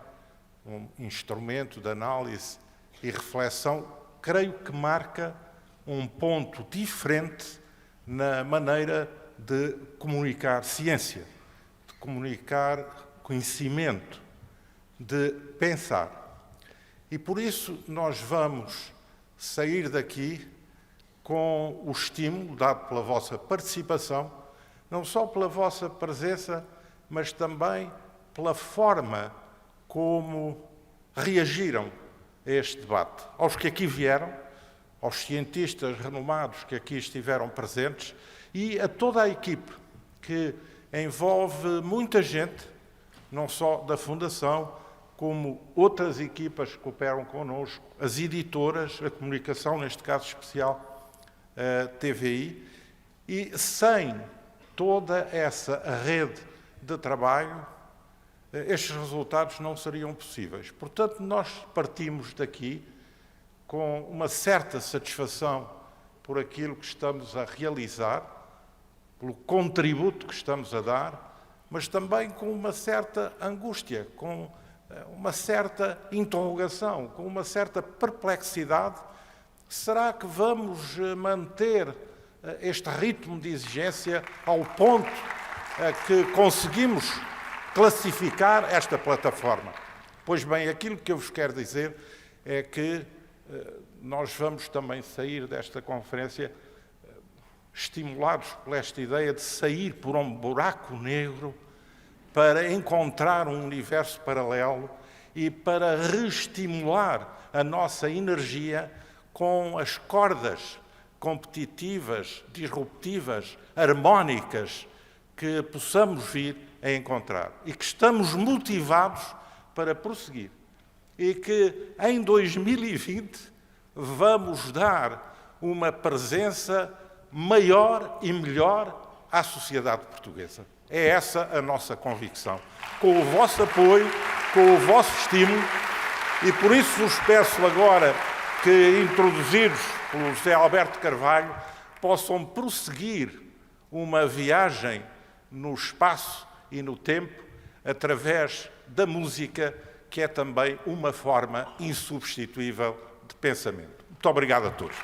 um instrumento de análise e reflexão, creio que marca um ponto diferente na maneira de comunicar ciência, de comunicar conhecimento, de pensar. E por isso nós vamos sair daqui com o estímulo dado pela vossa participação, não só pela vossa presença, mas também pela forma como reagiram a este debate. Aos que aqui vieram, aos cientistas renomados que aqui estiveram presentes e a toda a equipe, que envolve muita gente, não só da Fundação, como outras equipas que cooperam connosco, as editoras, a comunicação, neste caso especial, a TVI, e sem toda essa rede de trabalho, estes resultados não seriam possíveis. Portanto, nós partimos daqui com uma certa satisfação por aquilo que estamos a realizar, pelo contributo que estamos a dar, mas também com uma certa angústia, com uma certa interrogação, com uma certa perplexidade. Será que vamos manter este ritmo de exigência ao ponto que conseguimos classificar esta plataforma? Pois bem, aquilo que eu vos quero dizer é que nós vamos também sair desta conferência estimulados por esta ideia de sair por um buraco negro para encontrar um universo paralelo e para reestimular a nossa energia com as cordas competitivas, disruptivas, harmónicas que possamos vir a encontrar e que estamos motivados para prosseguir. E que em 2020 vamos dar uma presença maior e melhor à sociedade portuguesa. É essa a nossa convicção. Com o vosso apoio, com o vosso estímulo, e por isso vos peço agora que, introduzidos pelo José Alberto Carvalho, possam prosseguir uma viagem no espaço e no tempo através da música, que é também uma forma insubstituível de pensamento. Muito obrigado a todos.